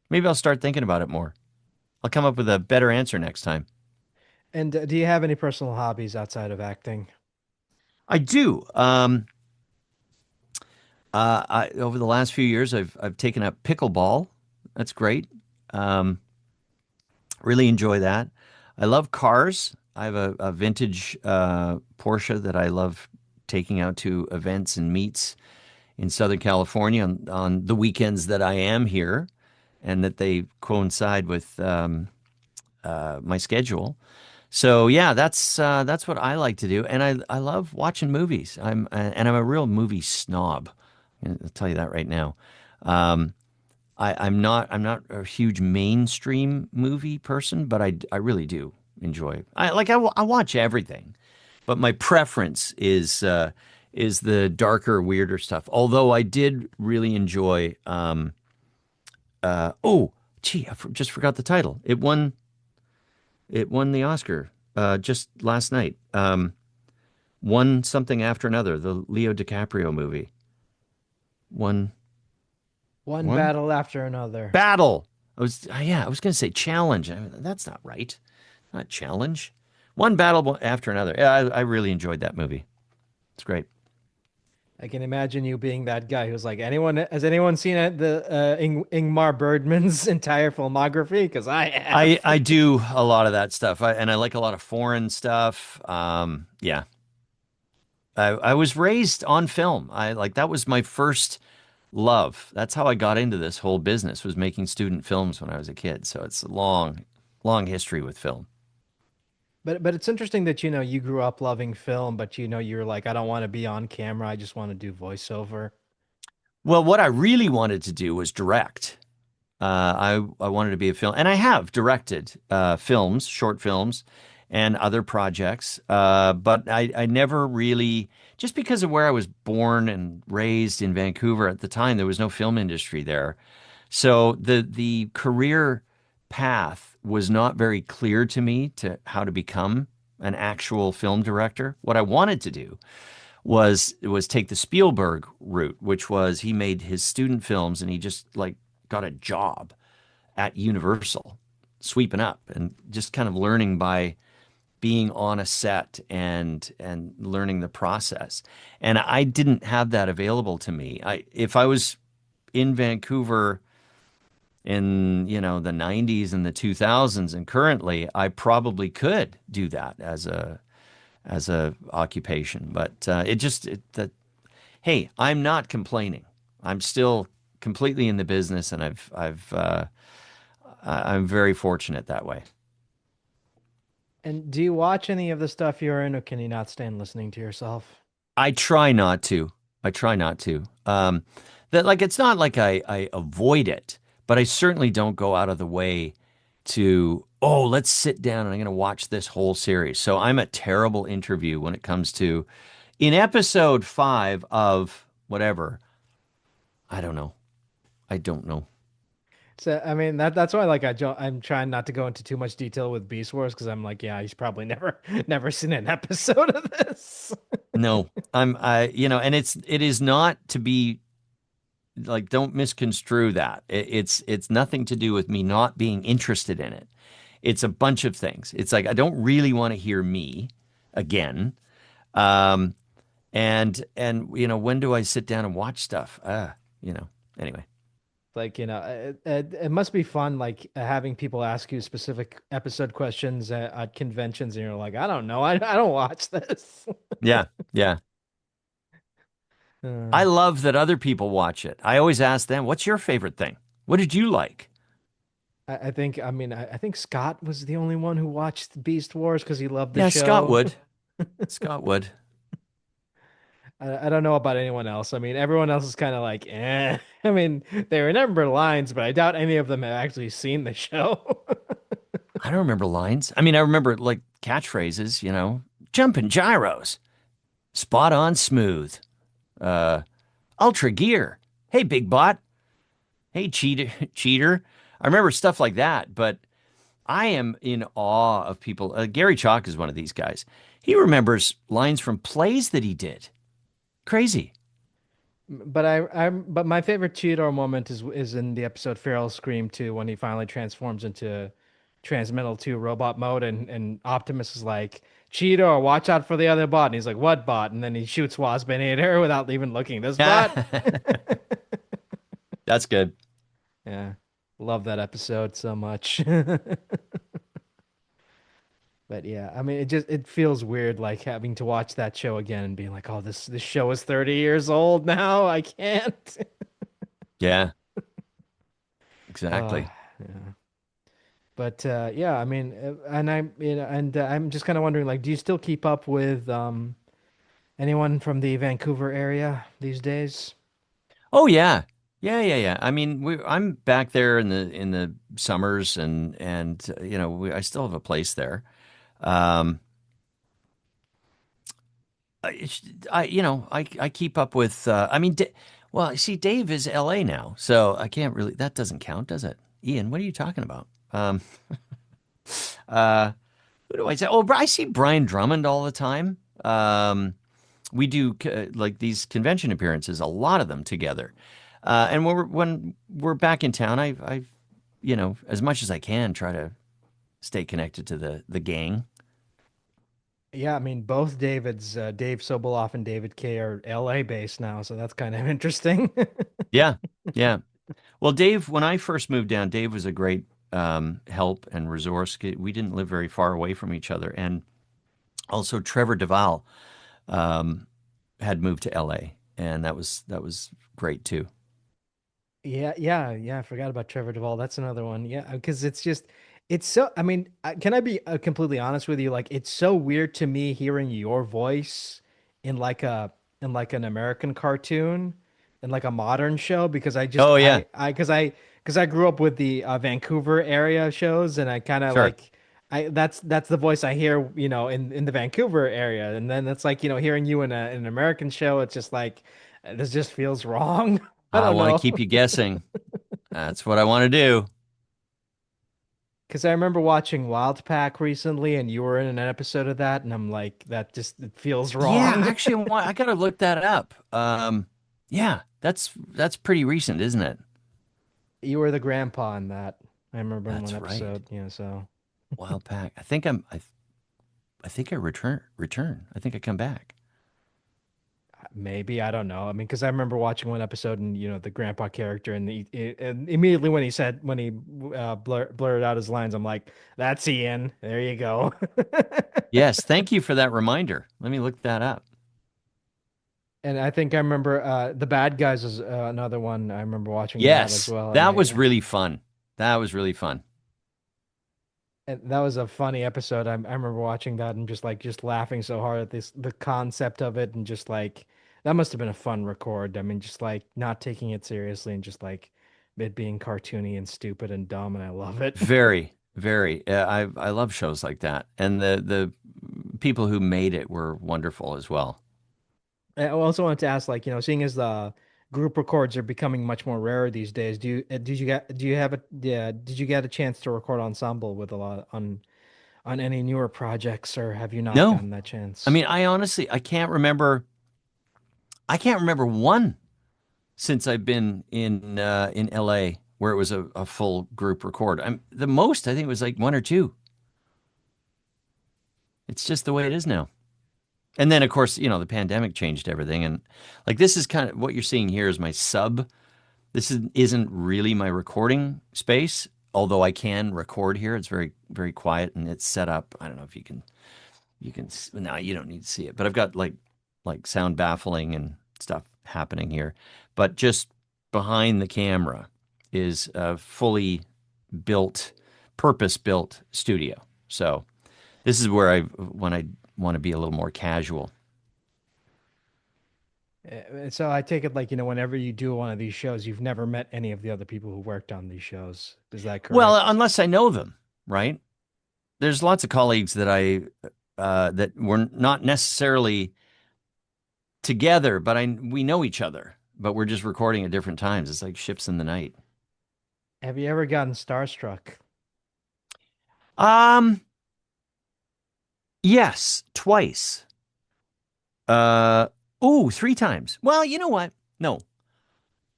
Speaker 2: Maybe I'll start thinking about it more. I'll come up with a better answer next time.
Speaker 1: And do you have any personal hobbies outside of acting?
Speaker 2: I do. Over the last few years, I've taken up pickleball. That's great. Um, really enjoy that. I love cars. I have a vintage Porsche that I love taking out to events and meets in Southern California on the weekends that I am here, and that they coincide with my schedule. So yeah, that's what I like to do, and I love watching movies. I'm a real movie snob. I'll tell you that right now. Um, I'm not a huge mainstream movie person, but I really do enjoy. I watch everything, but my preference is the darker, weirder stuff. Although I did really enjoy. Oh, gee, just forgot the title. It won the Oscar just last night. One something after another. The Leo DiCaprio movie. One
Speaker 1: One
Speaker 2: one
Speaker 1: battle after another.
Speaker 2: battle. I was gonna say challenge. That's not right. Not challenge. One battle after another. Yeah, I really enjoyed that movie. It's great.
Speaker 1: I can imagine you being that guy who's like, has anyone seen the Ingmar Bergman's entire filmography? Because I
Speaker 2: I
Speaker 1: have.
Speaker 2: I do a lot of that stuff, and I like a lot of foreign stuff. Yeah, I was raised on film. I like that was my first love. That's how I got into this whole business was making student films when I was a kid. So it's a long, long history with film.
Speaker 1: But it's interesting that you grew up loving film, but you're like, I don't want to be on camera. I just want to do voiceover.
Speaker 2: Well, what I really wanted to do was direct. I wanted to be a film, and I have directed films, short films, and other projects. But I never really, just because of where I was born and raised in Vancouver at the time, there was no film industry there. So the career path was not very clear to me to how to become an actual film director. What I wanted to do was take the Spielberg route, which was he made his student films and he just like got a job at Universal, sweeping up and just kind of learning by being on a set and learning the process. And I didn't have that available to me. If I was in Vancouver in, the 90s and the 2000s and currently, I probably could do that as a occupation. But that hey, I'm not complaining. I'm still completely in the business, and I'm very fortunate that way.
Speaker 1: And do you watch any of the stuff you're in, or can you not stand listening to yourself?
Speaker 2: I try not to. I try not to. That like it's not like I avoid it, but I certainly don't go out of the way to, oh, let's sit down and I'm going to watch this whole series. So I'm a terrible interview when it comes to in episode 5 of whatever. I don't know. I don't know.
Speaker 1: So I mean that's why like I'm trying not to go into too much detail with Beast Wars because I'm like, yeah, he's probably never seen an episode of this.
Speaker 2: No, and it is not to be like, don't misconstrue that. It's nothing to do with me not being interested in it. It's a bunch of things. It's like I don't really want to hear me again. Um, and when do I sit down and watch stuff? Anyway.
Speaker 1: Like, it must be fun, like having people ask you specific episode questions at conventions, and you're like, I don't know, I don't watch this.
Speaker 2: Yeah, yeah. I
Speaker 1: Uh,
Speaker 2: love that other people watch it. I always ask them, "What's your favorite thing? What did you like?"
Speaker 1: I think, I mean, I think Scott was the only one who watched Beast Wars because he loved the
Speaker 2: Yeah, Scott
Speaker 1: show.
Speaker 2: would. Scott would.
Speaker 1: I don't know about anyone else. I mean, everyone else is kind of like, eh. I mean, they remember lines, but I doubt any of them have actually seen the show.
Speaker 2: I don't remember lines. I mean, I remember like catchphrases, jumping gyros, spot on smooth, uh, ultra gear. Hey, big bot. Hey, cheater. I remember stuff like that, but I am in awe of people. Gary Chalk is one of these guys. He remembers lines from plays that he did. Crazy.
Speaker 1: But my favorite Cheetor moment is in the episode Feral Scream 2 when he finally transforms into Transmetal 2 robot mode, and Optimus is like, Cheetor, watch out for the other bot. And he's like, what bot? And then he shoots Waspinator without even looking. This bot?
Speaker 2: That's good.
Speaker 1: Yeah. Love that episode so much. But yeah, I mean, it feels weird like having to watch that show again and being like, oh, this show is 30 years old now. I can't.
Speaker 2: Yeah,
Speaker 1: Uh,
Speaker 2: exactly.
Speaker 1: yeah. But yeah, I mean, and I'm just kind of wondering, like, do you still keep up with anyone from the Vancouver area these days?
Speaker 2: Oh yeah. Yeah, yeah, yeah. I mean, I'm back there in the summers and I still have a place there. Um, I keep up with. I mean, well, see, Dave is L.A. now, so I can't really. That doesn't count, does it? Ian, what are you talking about? Uh, who do I say? Oh, I see Brian Drummond all the time. We do like these convention appearances, a lot of them together. And when we're back in town, I as much as I can, try to stay connected to the gang.
Speaker 1: Yeah, I mean, both Davids, Dave Soboloff and David K are LA based now, so that's kind of interesting.
Speaker 2: Yeah, yeah. Well, Dave, when I first moved down, Dave was a great help and resource. We didn't live very far away from each other, and also Trevor Duvall um, had moved to LA, and that was great too.
Speaker 1: Yeah. I forgot about Trevor Duvall. That's another one. Yeah, because it's so. I mean, can I be completely honest with you? Like, it's so weird to me hearing your voice in like a in like an American cartoon, in like a modern show, because I just
Speaker 2: Oh yeah,
Speaker 1: because I grew up with the Vancouver area shows, and I kind of
Speaker 2: sure.
Speaker 1: like. That's the voice I hear, in the Vancouver area, and then it's like, hearing you in an American show, it's just like this just feels wrong. I
Speaker 2: I
Speaker 1: don't
Speaker 2: want to
Speaker 1: know.
Speaker 2: keep you guessing. That's what I want to do.
Speaker 1: Because I remember watching Wild Pack recently, and you were in an episode of that, and I'm like, that just it feels
Speaker 2: Yeah,
Speaker 1: wrong.
Speaker 2: actually, I gotta look that up. Yeah, that's pretty recent, isn't it?
Speaker 1: You were the grandpa in that. I remember in one
Speaker 2: That's right.
Speaker 1: episode. Yeah, so
Speaker 2: Wild Pack. I think I'm. I think I return. I think I come back.
Speaker 1: Maybe, I don't know. I mean, because I remember watching one episode and the grandpa character and immediately when he blurted out his lines, I'm like, that's Ian. There you go.
Speaker 2: Yes, thank you for that reminder. Let me look that up.
Speaker 1: And I think I remember The Bad Guys is another one. I remember watching that as
Speaker 2: Yes,
Speaker 1: well. And
Speaker 2: that was really fun. That was really fun.
Speaker 1: and that was a funny episode. I remember watching that and just laughing so hard at the concept of it and just like that must have been a fun record. I mean, just like not taking it seriously and just like it being cartoony and stupid and dumb, and I love it.
Speaker 2: Very, very. I love shows like that, and the people who made it were wonderful as well.
Speaker 1: I also wanted to ask, like, seeing as the group records are becoming much more rare these days, do you have a yeah, did you get a chance to record ensemble with a lot on any newer projects, or have you not
Speaker 2: No,
Speaker 1: gotten that
Speaker 2: I
Speaker 1: chance?
Speaker 2: mean, I honestly I can't remember. I can't remember one since I've been in LA where it was a full group record. I'm the most I think it was like one or two. It's just the way it is now. And then of course, the pandemic changed everything. And like this is kind of what you're seeing here is my sub. Isn't really my recording space, although I can record here. It's very, very quiet and it's set up. I don't know if you can no, you don't need to see it, but I've got like sound baffling and stuff happening here. But just behind the camera is a fully built, purpose-built studio. So this is where when I want to be a little more casual.
Speaker 1: So I take it like, whenever you do one of these shows, you've never met any of the other people who worked on these shows. Is that
Speaker 2: Well,
Speaker 1: correct?
Speaker 2: unless I know them, right? There's lots of colleagues that were not necessarily together, but I we know each other, but we're just recording at different times. It's like ships in the night.
Speaker 1: Have you ever gotten starstruck?
Speaker 2: Um, yes, twice. Uh, three times. Well, you know what? No,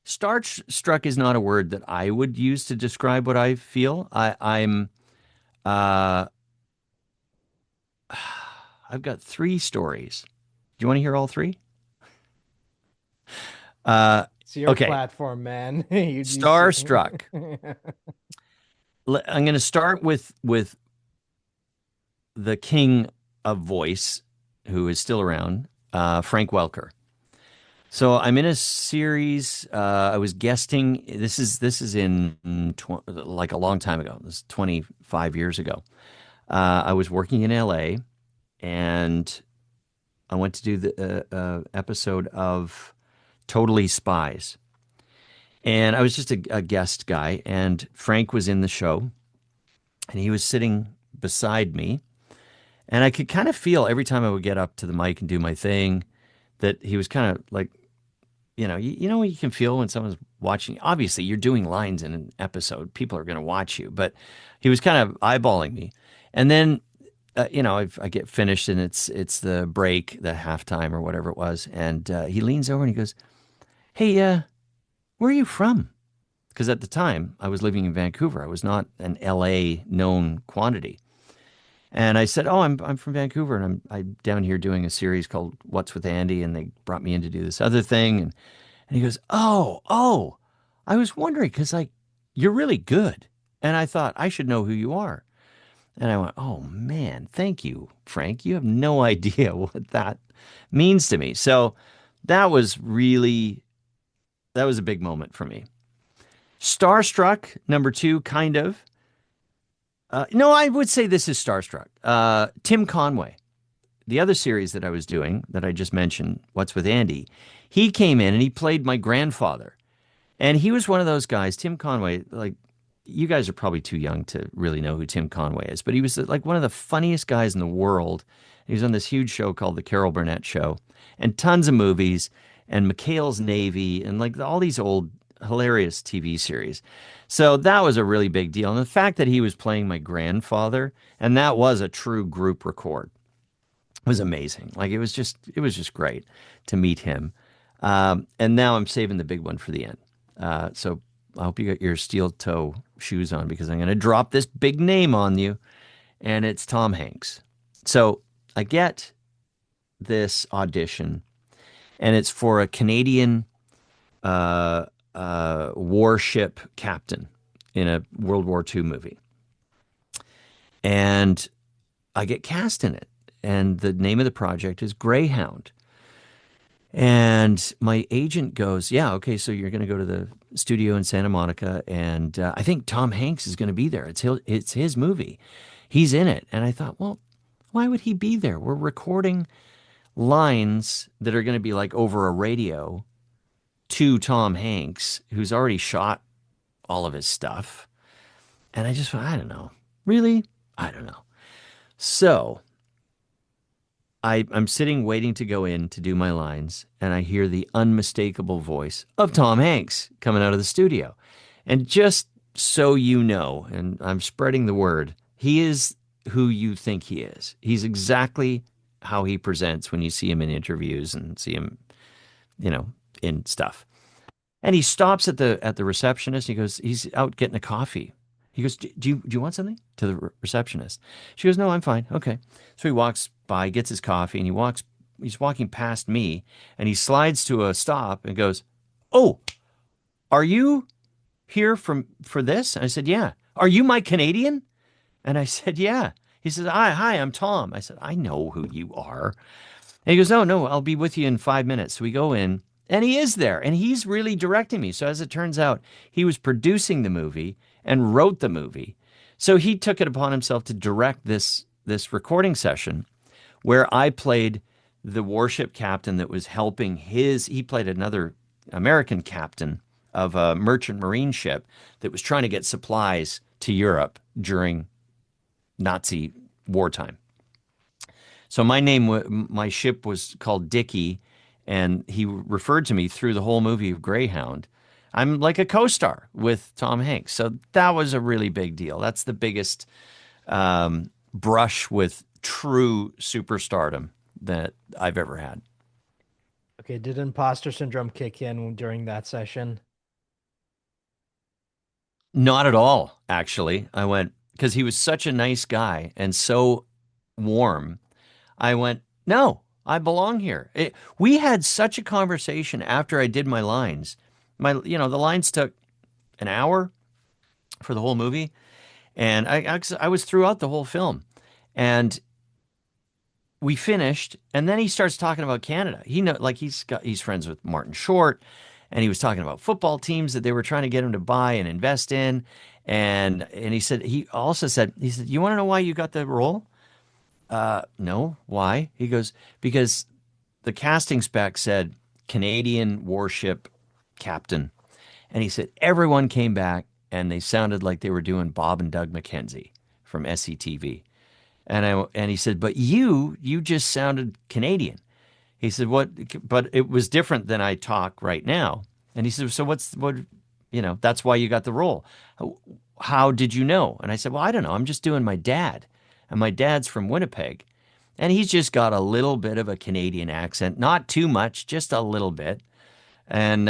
Speaker 2: starstruck is not a word that I would use to describe what I feel. Uh, I've got three stories. Do you want to hear all three? Uh,
Speaker 1: It's your
Speaker 2: okay.
Speaker 1: platform, man. You see.
Speaker 2: Starstruck. I'm going to start with the king of voice, who is still around, Frank Welker. So I'm in a series. I was guesting. This is in like a long time ago. This is 25 years ago. I was working in LA, and I went to do the episode of Totally Spies, and I was just a guest guy. And Frank was in the show, and he was sitting beside me, and I could kind of feel every time I would get up to the mic and do my thing that he was kind of like, you know what you can feel when someone's watching. Obviously, you're doing lines in an episode; people are going to watch you. But he was kind of eyeballing me, and then I get finished and it's the break, the halftime or whatever it was, and he leans over and he goes, "Hey, where are you from?" Because at the time I was living in Vancouver. I was not an LA known quantity. And I said, "Oh, I'm from Vancouver, and I'm down here doing a series called What's with Andy, and they brought me in to do this other thing." And he goes, "Oh, I was wondering because like you're really good, and I thought I should know who you are." And I went, "Oh man, thank you, Frank. You have no idea what that means to me." So that was really that was a big moment for me. Starstruck, number two, kind of. No, I would say this is Starstruck. Tim Conway, the other series that I was doing that I just mentioned, What's with Andy, he came in and he played my grandfather. And he was one of those guys, Tim Conway, like you guys are probably too young to really know who Tim Conway is, but he was like one of the funniest guys in the world. He was on this huge show called The Carol Burnett Show and tons of movies and McHale's Navy and like all these old hilarious TV series. So that was a really big deal. And the fact that he was playing my grandfather and that was a true group record was amazing. Like it was just great to meet him. And now I'm saving the big one for the end. So I hope you got your steel toe shoes on because I'm going to drop this big name on you, and it's Tom Hanks. So I get this audition, and it's for a Canadian uh, warship captain in a World War II movie. And I get cast in it. And the name of the project is Greyhound. And my agent goes, "Yeah, okay, so you're going to go to the studio in Santa Monica, and I think Tom Hanks is going to be there. It's his movie. He's in it." And I thought, well, why would he be there? We're recording lines that are going to be like over a radio to Tom Hanks, who's already shot all of his stuff. And I just thought, I don't know. Really? I don't know. So I'm sitting waiting to go in to do my lines, and I hear the unmistakable voice of Tom Hanks coming out of the studio. And just so you know, and I'm spreading the word, he is who you think he is. He's exactly how he presents when you see him in interviews and see him, in stuff. And he stops at the receptionist. He goes, he's out getting a coffee. He goes, do you want something? To the receptionist. She goes, no, I'm fine. Okay. So he walks by, gets his coffee, and he's walking past me, and he slides to a stop and goes, "Oh, are you here for this?" And I said, "Yeah." "Are you my Canadian?" And I said, "Yeah." He says, Hi, I'm Tom." I said, "I know who you are." And he goes, "No, no, I'll be with you in 5 minutes." So we go in, and he is there, and he's really directing me. So as it turns out, he was producing the movie and wrote the movie. So he took it upon himself to direct this recording session where I played the warship captain that was helping he played another American captain of a merchant marine ship that was trying to get supplies to Europe during Nazi wartime. So my ship was called Dickie, and he referred to me through the whole movie of Greyhound. I'm like a co-star with Tom Hanks, so that was a really big deal. That's the biggest brush with true superstardom that I've ever had.
Speaker 1: Okay, did imposter syndrome kick in during that session?
Speaker 2: Not at all, actually. I went because he was such a nice guy and so warm. I went, no, I belong here. We had such a conversation after I did my lines. The lines took an hour for the whole movie, and I was throughout the whole film, and we finished, and then he starts talking about Canada. Like he's friends with Martin Short, and he was talking about football teams that they were trying to get him to buy and invest in, and he said, "You want to know why you got the role?" No, why? He goes, "Because the casting spec said Canadian warship captain." And he said, everyone came back and they sounded like they were doing Bob and Doug McKenzie from SCTV. And he said, "But you just sounded Canadian." He said, "What?" But it was different than I talk right now. And he said, "So that's why you got the role. How did you know?" And I said, "Well, I don't know. I'm just doing my dad. And my dad's from Winnipeg. And he's just got a little bit of a Canadian accent, not too much, just a little bit." And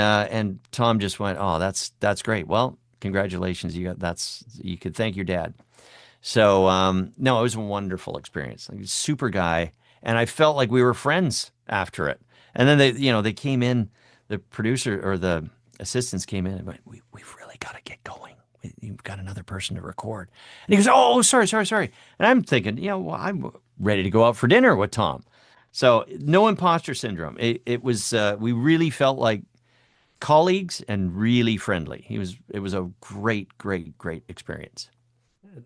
Speaker 2: Tom just went, "Oh, that's great. Well, congratulations. You could thank your dad." So no, it was a wonderful experience. Like, super guy, and I felt like we were friends after it. And then they came in, the producer or the assistants came in and went, "We've really got to get going. You've got another person to record." And he goes, "Oh, sorry, sorry, sorry." And I'm thinking, well, I'm ready to go out for dinner with Tom. So no imposter syndrome. It was we really felt like colleagues and really friendly. It was a great, great, great experience.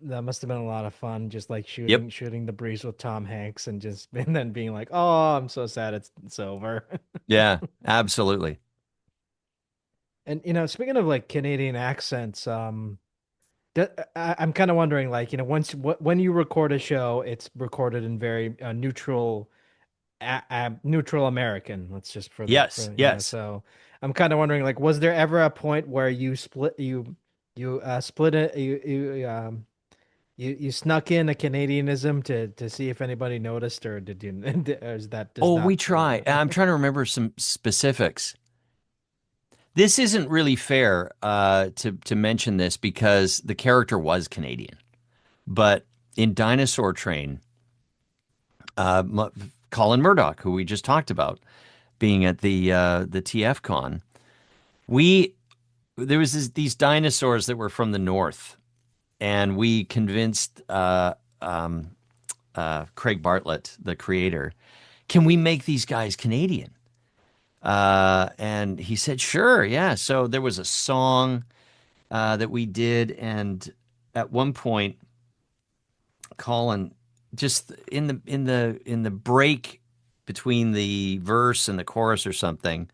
Speaker 1: That must have been a lot of fun, just like
Speaker 2: Yep.
Speaker 1: shooting the breeze with Tom Hanks and just and then being like, "Oh, I'm so sad it's over."
Speaker 2: Yeah, absolutely.
Speaker 1: And speaking of like Canadian accents, I'm kind of wondering, like, when you record a show, it's recorded in very neutral, neutral American. Let's just
Speaker 2: Yes,
Speaker 1: for
Speaker 2: yes.
Speaker 1: so I'm kind of wondering, like, was there ever a point where you split it you snuck in a Canadianism to see if anybody noticed, or did you or is that does
Speaker 2: Oh, we
Speaker 1: not
Speaker 2: try. I'm trying to remember some specifics. This isn't really fair to mention this because the character was Canadian. But in Dinosaur Train, uh, Colin Murdoch, who we just talked about being at the TFCon. We there was these dinosaurs that were from the north, and we convinced Craig Bartlett, the creator, can we make these guys Canadian? And he said, sure, yeah. So there was a song that we did, and at one point, Colin, just in the break between the verse and the chorus or something,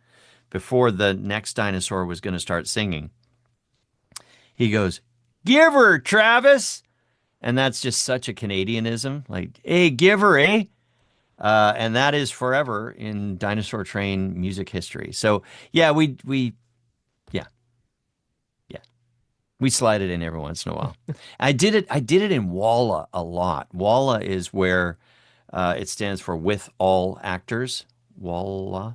Speaker 2: before the next dinosaur was going to start singing, he goes, "Give her, Travis," and that's just such a Canadianism, like, "Hey, give her, eh?" And that is forever in Dinosaur Train music history. So yeah, we yeah yeah we slide it in every once in a while. I did it in Walla a lot. Walla is where it stands for with all actors. Walla.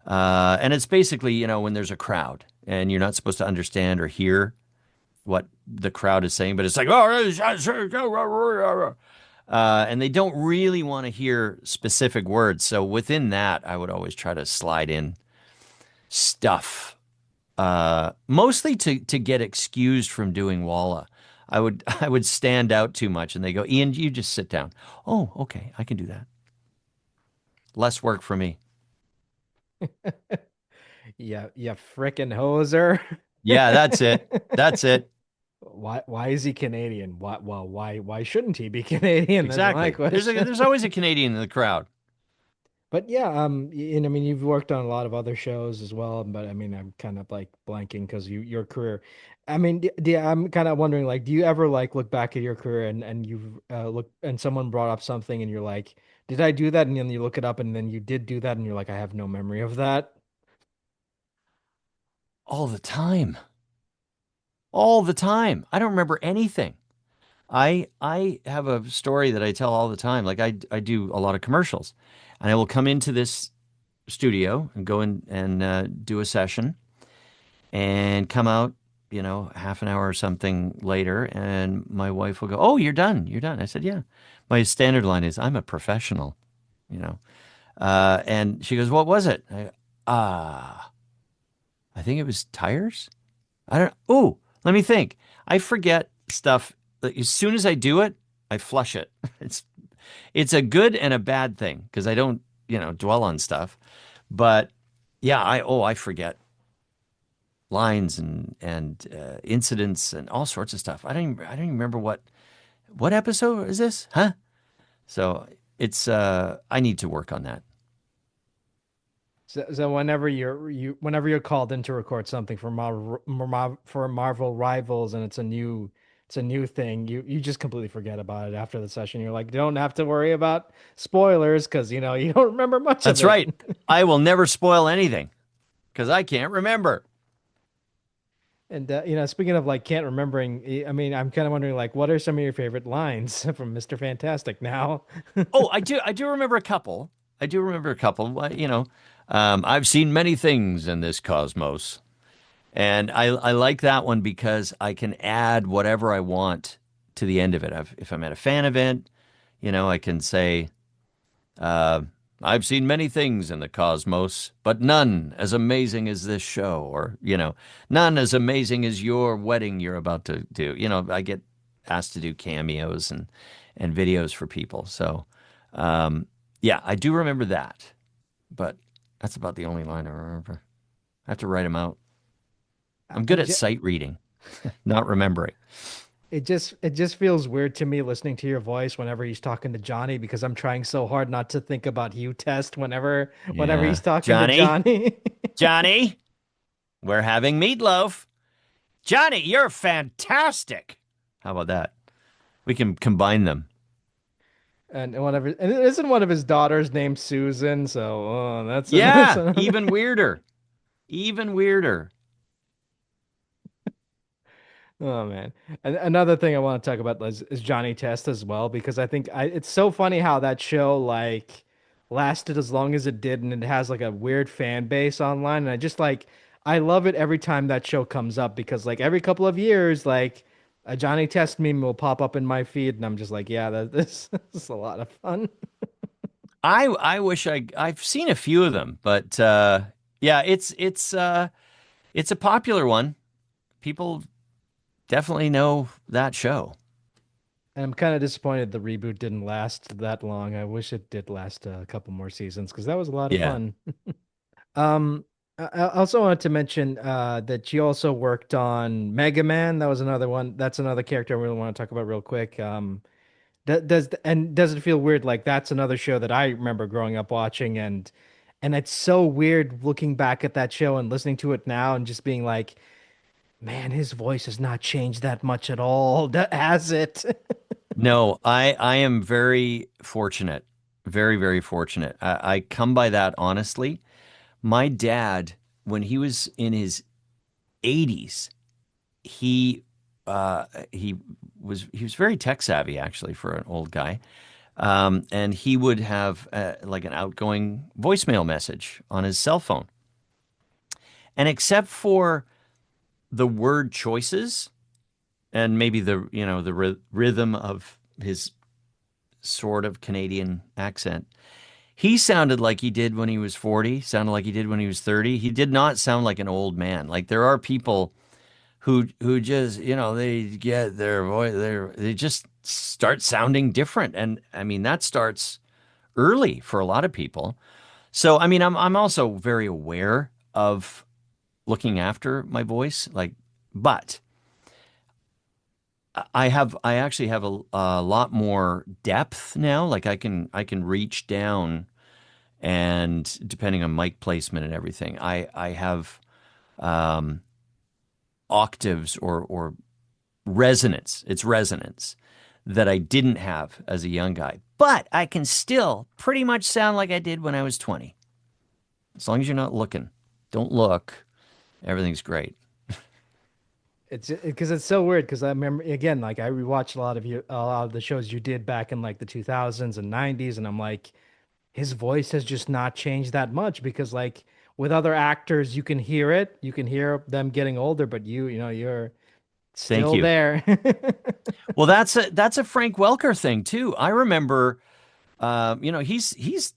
Speaker 2: And it's basically, when there's a crowd and you're not supposed to understand or hear what the crowd is saying, but it's like, oh, and they don't really want to hear specific words. So within that, I would always try to slide in stuff, mostly to get excused from doing Walla. I would stand out too much, and they go, "Ian, you just sit down." Oh, okay, I can do that. Less work for me.
Speaker 1: Yeah, yeah, frickin' hoser.
Speaker 2: Yeah, that's it. That's it.
Speaker 1: Why is he Canadian? Why shouldn't he be Canadian? That's my
Speaker 2: Exactly. There's a
Speaker 1: question.
Speaker 2: there's always a Canadian in the crowd.
Speaker 1: But yeah, and I mean, you've worked on a lot of other shows as well. But I mean, I'm kind of like blanking because your career. I mean, I'm kind of wondering, like, do you ever like look back at your career and you look and someone brought up something and you're like, did I do that? And then you look it up and then you did do that and you're like, I have no memory of that.
Speaker 2: All the time. All the time. I don't remember anything. I have a story that I tell all the time. Like I do a lot of commercials, and I will come into this studio and go in and do a session and come out, half an hour or something later, and my wife will go, "Oh, you're done. You're done." I said, "Yeah." My standard line is, "I'm a professional," you know. And she goes, "What was it?" Ah, I think it was tires. I don't. Oh, let me think. I forget stuff. Like, as soon as I do it, I flush it. It's it's a good and a bad thing because I don't, dwell on stuff. But yeah, I forget lines and incidents and all sorts of stuff. I don't even remember what episode is this, huh? So it's I need to work on that.
Speaker 1: So whenever you're called in to record something for Marvel Rivals and it's a new thing, you just completely forget about it after the session. You're like, you don't have to worry about spoilers because you don't remember much of
Speaker 2: That's
Speaker 1: it.
Speaker 2: right. I will never spoil anything because I can't remember.
Speaker 1: And speaking of like can't remembering, I mean, I'm kind of wondering like, what are some of your favorite lines from Mr. Fantastic now?
Speaker 2: Oh, I do remember a couple. I do remember a couple. I've seen many things in this cosmos, and I like that one because I can add whatever I want to the end of it. If I'm at a fan event, I can say, uh, "I've seen many things in the cosmos, but none as amazing as this show," or none as amazing as your wedding you're about to do. I get asked to do cameos and videos for people, so. Um, yeah, I do remember that, but that's about the only line I remember. I have to write them out. I'm good
Speaker 1: It
Speaker 2: at
Speaker 1: just,
Speaker 2: sight reading, not remembering.
Speaker 1: it just feels weird to me listening to your voice whenever he's talking to Johnny because I'm trying so hard not to think about Hugh Test whenever
Speaker 2: Yeah.
Speaker 1: he's talking to
Speaker 2: Johnny,
Speaker 1: Johnny.
Speaker 2: Johnny, we're having meatloaf. Johnny, you're fantastic. How about that? We can combine them.
Speaker 1: And isn't one of his daughters named Susan? So that's
Speaker 2: Yeah,
Speaker 1: another.
Speaker 2: even weirder. Even weirder.
Speaker 1: Oh man. And another thing I want to talk about is Johnny Test as well because I think it's so funny how that show like lasted as long as it did and it has like a weird fan base online and I love it every time that show comes up because like every couple of years like a Johnny Test meme will pop up in my feed and I'm just like, yeah, this is a lot of fun.
Speaker 2: I wish I've seen a few of them, but yeah, it's a popular one. People definitely know that show.
Speaker 1: And I'm kind of disappointed the reboot didn't last that long. I wish it did last a couple more seasons because that was a lot of
Speaker 2: Yeah.
Speaker 1: fun. Um, I also wanted to mention that she also worked on Mega Man. That was another one. That's another character I really want to talk about real quick. Does it feel weird? Like that's another show that I remember growing up watching, and it's so weird looking back at that show and listening to it now and just being like, man, his voice has not changed that much at all, has it?
Speaker 2: No, I am very fortunate, very, very fortunate. I come by that honestly. My dad, when he was in his 80s, he he he was very tech savvy actually for an old guy. And he would have like an outgoing voicemail message on his cell phone. And except for the word choices and maybe the rhythm of his sort of Canadian accent, he sounded like he did when he was 40, sounded like he did when he was 30. He did not sound like an old man. Like there are people who just, they get their voice, they just start sounding different. And I mean, that starts early for a lot of people. So, I mean, I'm also very aware of looking after my voice, but I actually have a lot more depth now. Like I can reach down and depending on mic placement and everything, I have um, octaves or resonance. It's resonance that I didn't have as a young guy, but I can still pretty much sound like I did when I was 20. As long as you're not looking, don't look. Everything's great.
Speaker 1: It's because it's so weird because I remember again, like I rewatched a lot of the shows you did back in like the 2000s and 90s, and I'm like, his voice has just not changed that much because like with other actors, you can hear it, you can hear them getting older, but you're
Speaker 2: Thank
Speaker 1: still
Speaker 2: you.
Speaker 1: there.
Speaker 2: Well, that's a Frank Welker thing too. I remember, he's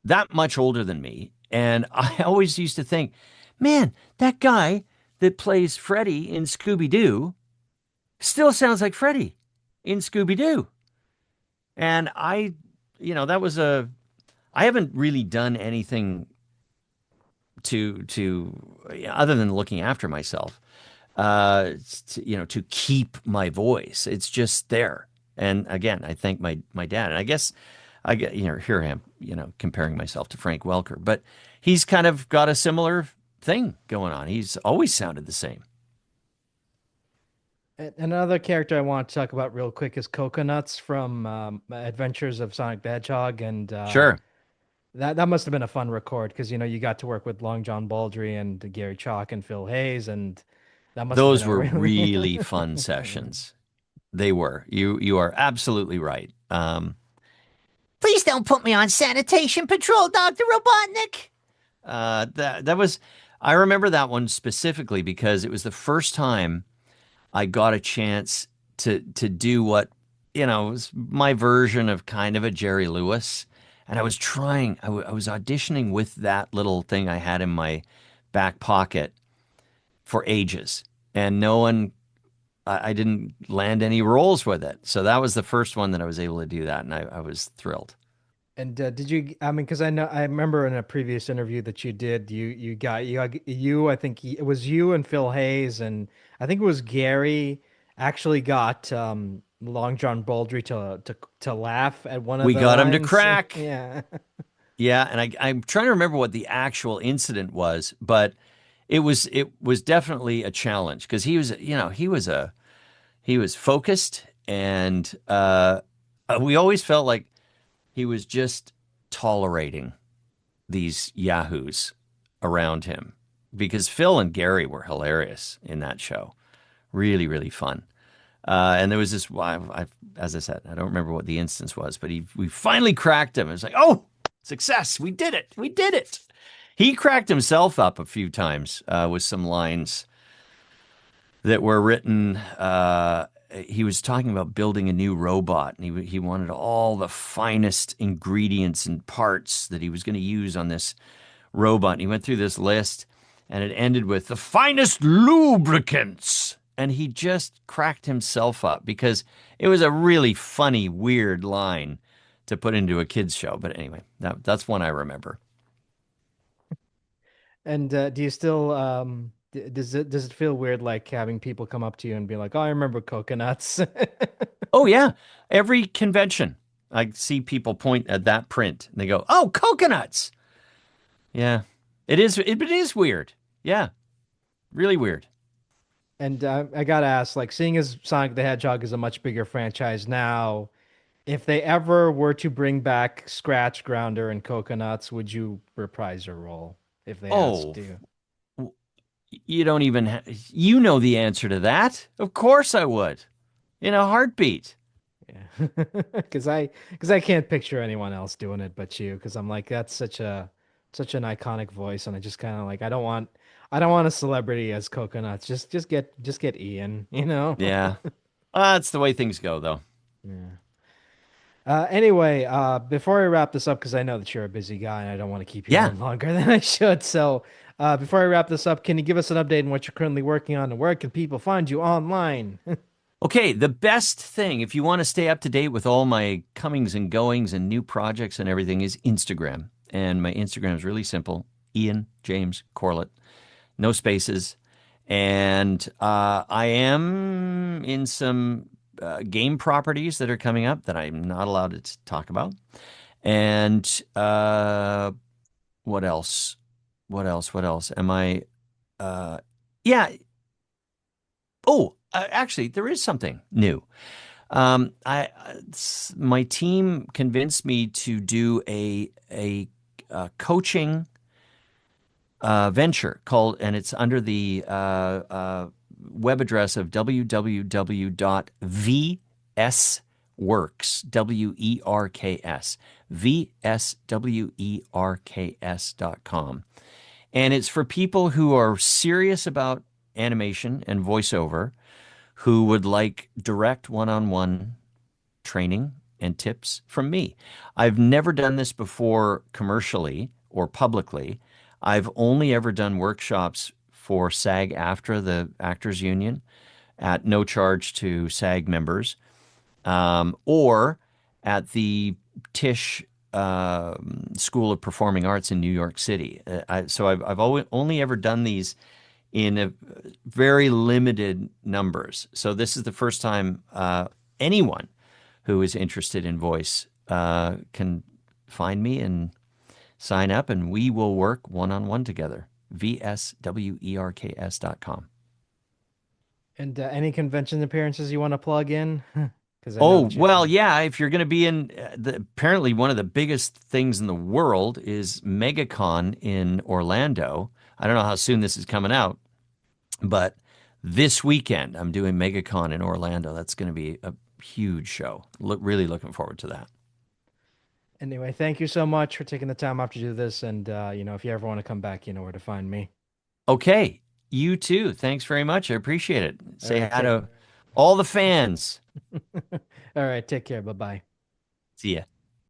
Speaker 2: that much older than me, and I always used to think, man, that guy that plays Freddy in Scooby Doo still sounds like Freddy in Scooby Doo. And that was I haven't really done anything to other than looking after myself, to keep my voice. It's just there. And again, I thank my dad. And I guess I get, here I am, comparing myself to Frank Welker, but he's kind of got a similar thing going on. He's always sounded the same.
Speaker 1: Another character I want to talk about real quick is Coconuts from Adventures of Sonic the Hedgehog, and
Speaker 2: Sure.
Speaker 1: that must have been a fun record because you got to work with Long John Baldry and Gary Chalk and Phil Hayes, and that must have been
Speaker 2: Those
Speaker 1: a
Speaker 2: were
Speaker 1: really
Speaker 2: really fun sessions. They were. You are absolutely right.
Speaker 3: Please don't put me on sanitation patrol, Dr. Robotnik.
Speaker 2: That was I remember that one specifically because it was the first time I got a chance to do what was my version of kind of a Jerry Lewis, and I was trying. I was auditioning with that little thing I had in my back pocket for ages, and no one. I didn't land any roles with it, so that was the first one that I was able to do that, and I was thrilled.
Speaker 1: And did you? I mean, because I remember in a previous interview that you did, you I think it was you and Phil Hayes, and I think it was Gary actually got Long John Baldry to laugh at one of
Speaker 2: We
Speaker 1: the
Speaker 2: got him to
Speaker 1: lines.
Speaker 2: crack.
Speaker 1: Yeah.
Speaker 2: Yeah, and I'm trying to remember what the actual incident was, but it was definitely a challenge because he was focused and we always felt like he was just tolerating these yahoos around him because Phil and Gary were hilarious in that show, really really fun. And there was this, as I said, I don't remember what the instance was, but we finally cracked him. It was like, oh, success. We did it. We did it. He cracked himself up a few times with some lines that were written he was talking about building a new robot, and he wanted all the finest ingredients and parts that he was going to use on this robot. And he went through this list, and it ended with the finest lubricants. And he just cracked himself up because it was a really funny, weird line to put into a kids show. But anyway, that's one I remember.
Speaker 1: And do you still does it feel weird like having people come up to you and be like, "Oh, I remember coconuts."
Speaker 2: Oh yeah, every convention I see people point at that print and they go, "Oh, coconuts." Yeah, it is weird. Yeah, really weird.
Speaker 1: And I gotta ask, like, seeing as Sonic the Hedgehog is a much bigger franchise now, if they ever were to bring back Scratch Grounder and Coconuts, would you reprise your role if they asked
Speaker 2: Oh,
Speaker 1: you?
Speaker 2: you don't even you know the answer to that. Of course I would. In a heartbeat.
Speaker 1: Yeah, because I can't picture anyone else doing it but you. Because I'm like, that's such an iconic voice, and I just kind of like, I don't want a celebrity as Coconuts. Just get Ian, you know?
Speaker 2: Yeah. That's the way things go though.
Speaker 1: Yeah. Anyway, before I wrap this up, because I know that you're a busy guy and I don't want to keep you
Speaker 2: Yeah.
Speaker 1: on longer than I should. So, before I wrap this up, can you give us an update on what you're currently working on and where can people find you online?
Speaker 2: Okay, the best thing, if you want to stay up to date with all my comings and goings and new projects and everything, is Instagram. And my Instagram is really simple: Ian James Corlett, no spaces. And I am in some game properties that are coming up that I'm not allowed to talk about. And what else? What else? What else? Am I? Uh, yeah. Oh, actually, there is something new. My team convinced me to do a coaching venture called, and it's under the web address of www.vsworks, WERKS, VSWERKS.com. And it's for people who are serious about animation and voiceover, who would like direct one-on-one training and tips from me. I've never done this before commercially or publicly. I've only ever done workshops for SAG-AFTRA, the Actors Union, at no charge to SAG members, or at the Tisch School of Performing Arts in New York City. So I've only ever done these in a very limited numbers. So this is the first time anyone who is interested in voice can find me and sign up, and we will work one-on-one together. VSWERKS.com.
Speaker 1: And any convention appearances you want to plug in? Because I know
Speaker 2: Oh,
Speaker 1: that you're
Speaker 2: well, yeah, if you're going to be in, apparently one of the biggest things in the world is MegaCon in Orlando. I don't know how soon this is coming out, but this weekend I'm doing MegaCon in Orlando. That's going to be a huge show. Really looking forward to that.
Speaker 1: Anyway, thank you so much for taking the time off to do this. And if you ever want to come back, you know where to find me.
Speaker 2: Okay, you too. Thanks very much. I appreciate it.
Speaker 1: All
Speaker 2: Say
Speaker 1: right,
Speaker 2: hi to all the fans.
Speaker 1: all right, take care. Bye bye.
Speaker 2: See ya.